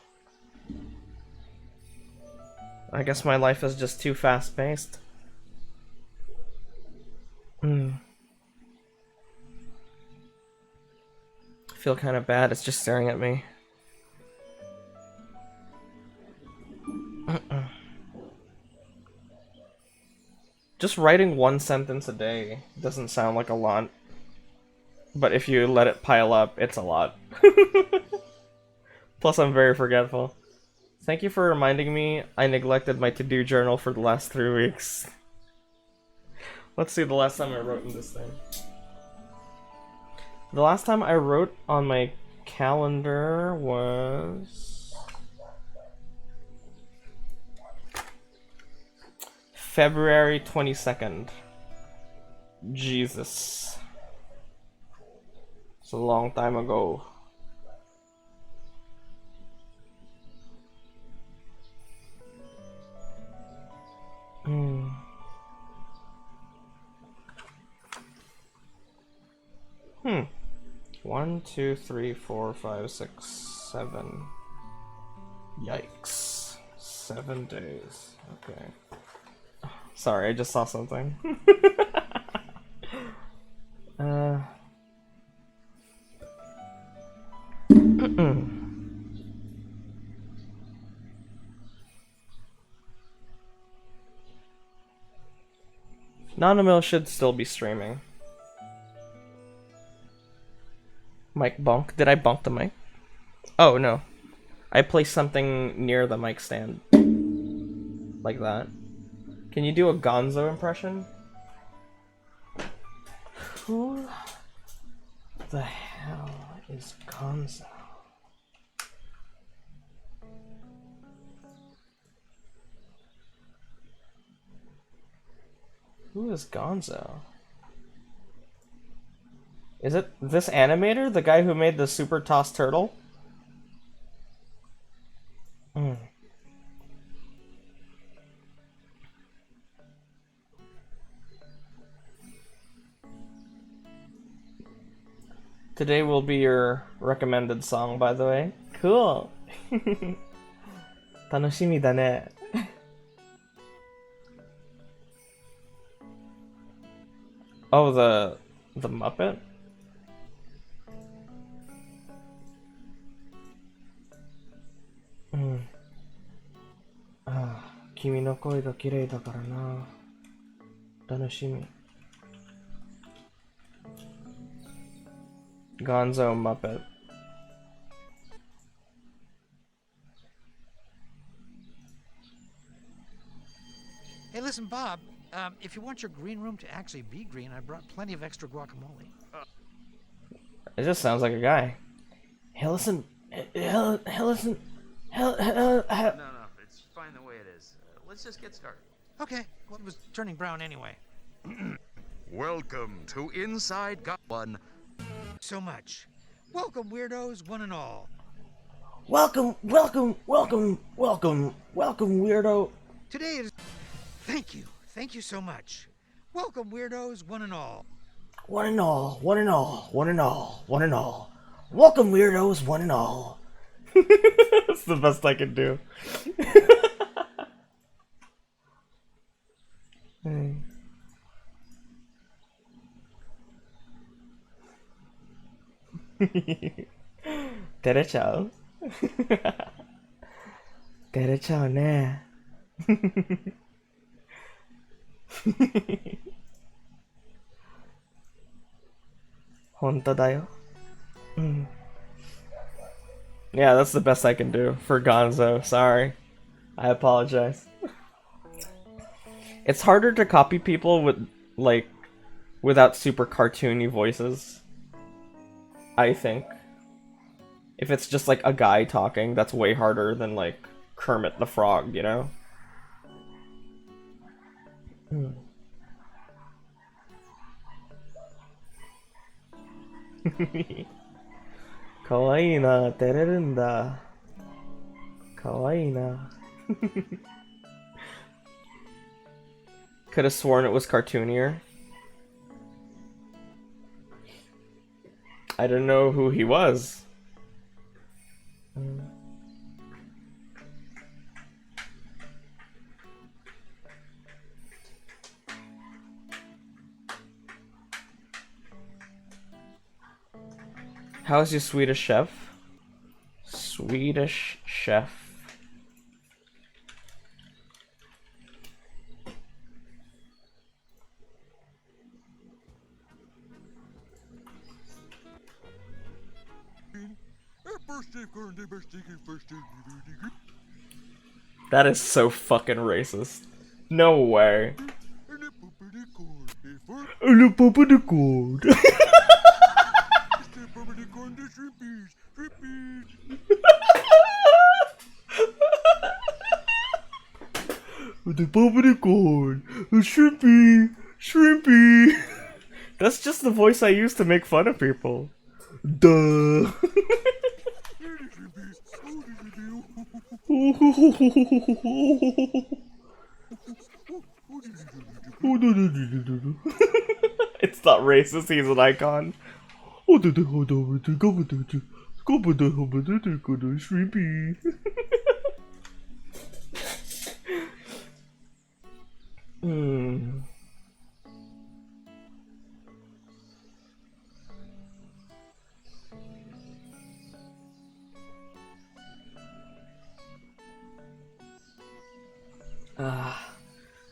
I guess my life is just too fast-paced. I feel kind of bad, it's just staring at me. Just writing one sentence a day doesn't sound like a lot. But if you let it pile up, it's a lot. Plus, I'm very forgetful. Thank you for reminding me. I neglected my to-do journal for the last 3 weeks. Let's see the last time I wrote in this thing. The last time I wrote on my calendar was February 22nd. Jesus. It's a long time ago. One, 2, 3, 4, 5, 6, 7. Yikes. 7 days. Okay. Sorry, I just saw something. Nanamil should still be streaming. Mic bonk. Did I bonk the mic? Oh, no. I placed something near the mic stand. Like that. Can you do a Gonzo impression? Who the hell is Gonzo? Who is Gonzo? Is it this animator? The guy who made the Super Toss Turtle? Today will be your recommended song, by the way. Cool! 楽しみだね. Oh, the Muppet? Ah, 君の声が綺麗だからな。楽しみ。Gonzo Muppet. Hey, listen, Bob. If you want your green room to actually be green, I brought plenty of extra guacamole. It just sounds like a guy. Hey, listen. Listen. No, it's fine the way it is. Let's just get started. Okay, well, it was turning brown anyway. Welcome to Inside Got One. So much. Welcome, weirdos, one and all. Welcome, weirdo. Today is... Thank you. Thank you so much. Welcome, weirdos, one and all. One and all. Welcome, weirdos, one and all. That's the best I can do. Derecho. Derecho ne. 本当だよ. Yeah, that's the best I can do for Gonzo. Sorry. I apologize. It's harder to copy people with, like, without super cartoony voices. I think. If it's just like a guy talking, that's way harder than like Kermit the Frog, you know? Kawaii na, tereru nda. Kawaii na. Could have sworn it was cartoonier. I didn't know who he was. How's your Swedish chef? Swedish chef. That is so fucking racist. No way. The popcorn, shrimpy, shrimpy. That's just the voice I use to make fun of people. Duh. It's not racist, he's an icon. Shrimpy.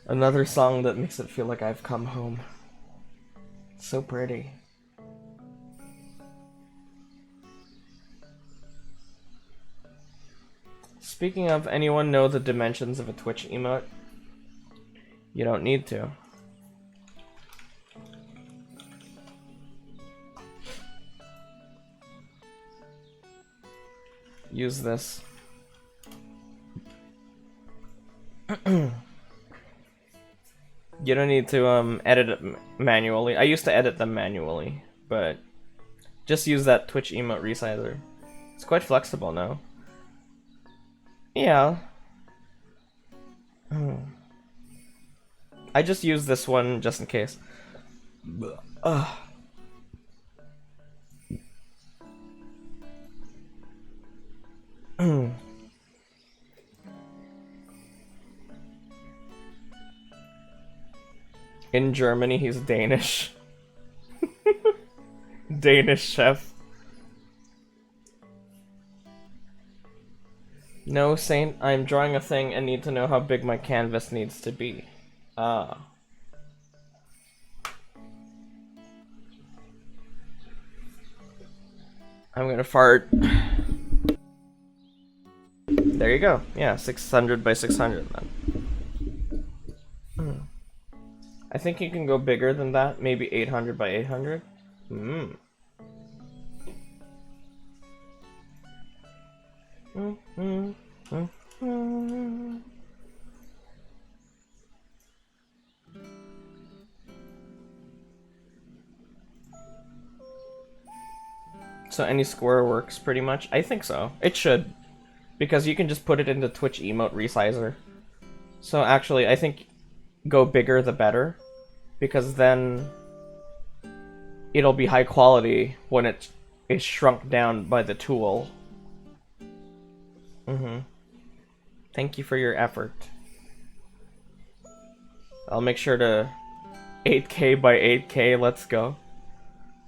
Another song that makes it feel like I've come home. So pretty. Speaking of, anyone know the dimensions of a Twitch emote? You don't need to. Use this. You don't need to edit it manually. I used to edit them manually, but just use that Twitch emote resizer. It's quite flexible now. Yeah. I just use this one just in case. In Germany, he's Danish. Danish chef. No, Saint, I'm drawing a thing and need to know how big my canvas needs to be. Ah. I'm gonna fart. There you go. Yeah, 600 by 600 then. I think you can go bigger than that. Maybe 800 by 800. So any square works pretty much? I think so. It should. Because you can just put it into Twitch emote resizer. So actually, I think go bigger the better. Because then it'll be high quality when it is shrunk down by the tool. Thank you for your effort. I'll make sure to 8K by 8K, let's go.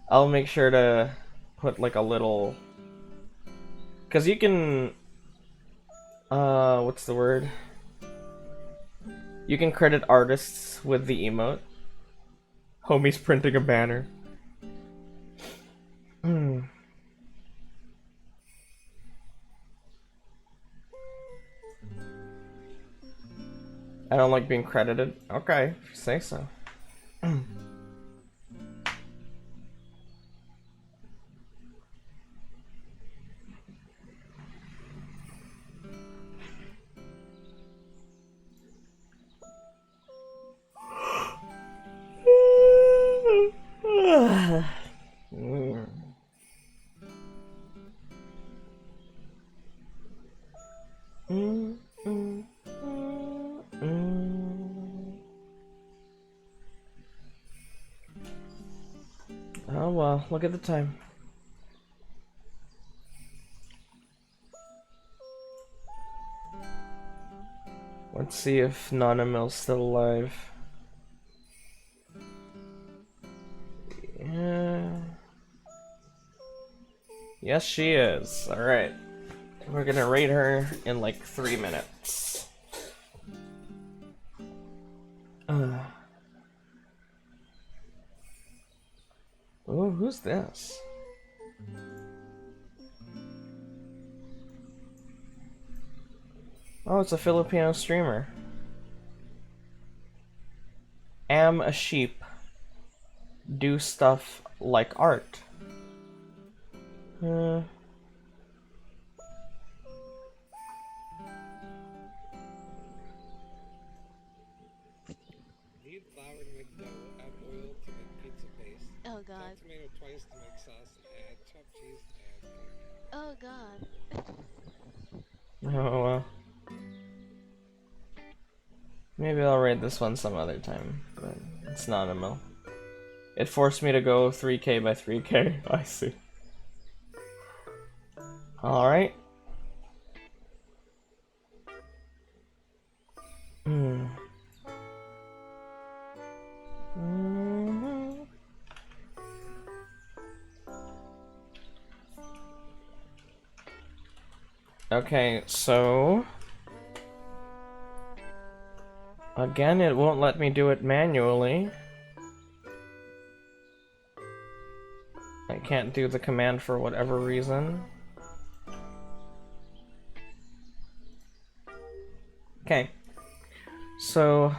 I'll make sure to put like a little, cause you can what's the word? You can credit artists with the emote. Homie's printing a banner. I don't like being credited. Okay, say so. Oh well, look at the time. Let's see if Nanamil's still alive. Yeah. Yes, she is. Alright. We're gonna rate her in like 3 minutes. Oh, who's this? Oh, it's a Filipino streamer. Am a sheep. Do stuff like art. Heat flour to make dough, add oil to make pizza paste. Oh god. Add tomato twice to make sauce, add chopped cheese, add Oh god. Oh well. Maybe I'll raid this one some other time, but it's not a mill. It forced me to go 3K by 3K. I see. Alright. Okay, so again, it won't let me do it manually. I can't do the command for whatever reason. Okay, so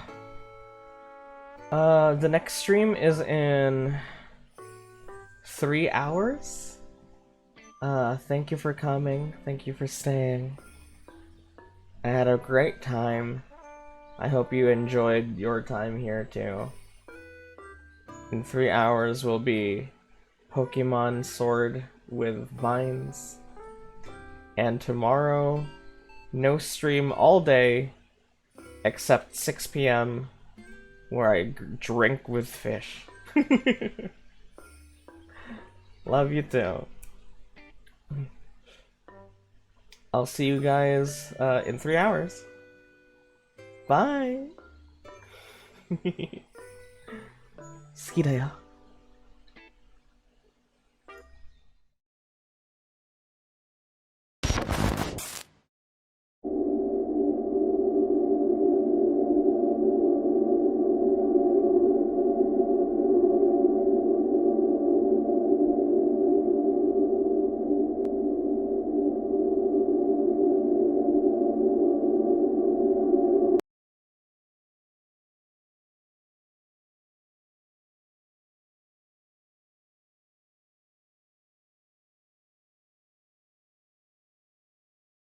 the next stream is in 3 hours. Thank you for coming. Thank you for staying. I had a great time. I hope you enjoyed your time here too. In 3 hours will be Pokemon Sword with Vines. And tomorrow, no stream all day, except 6 PM, where I drink with fish. Love you too. I'll see you guys in 3 hours. Bye! 好きだよ。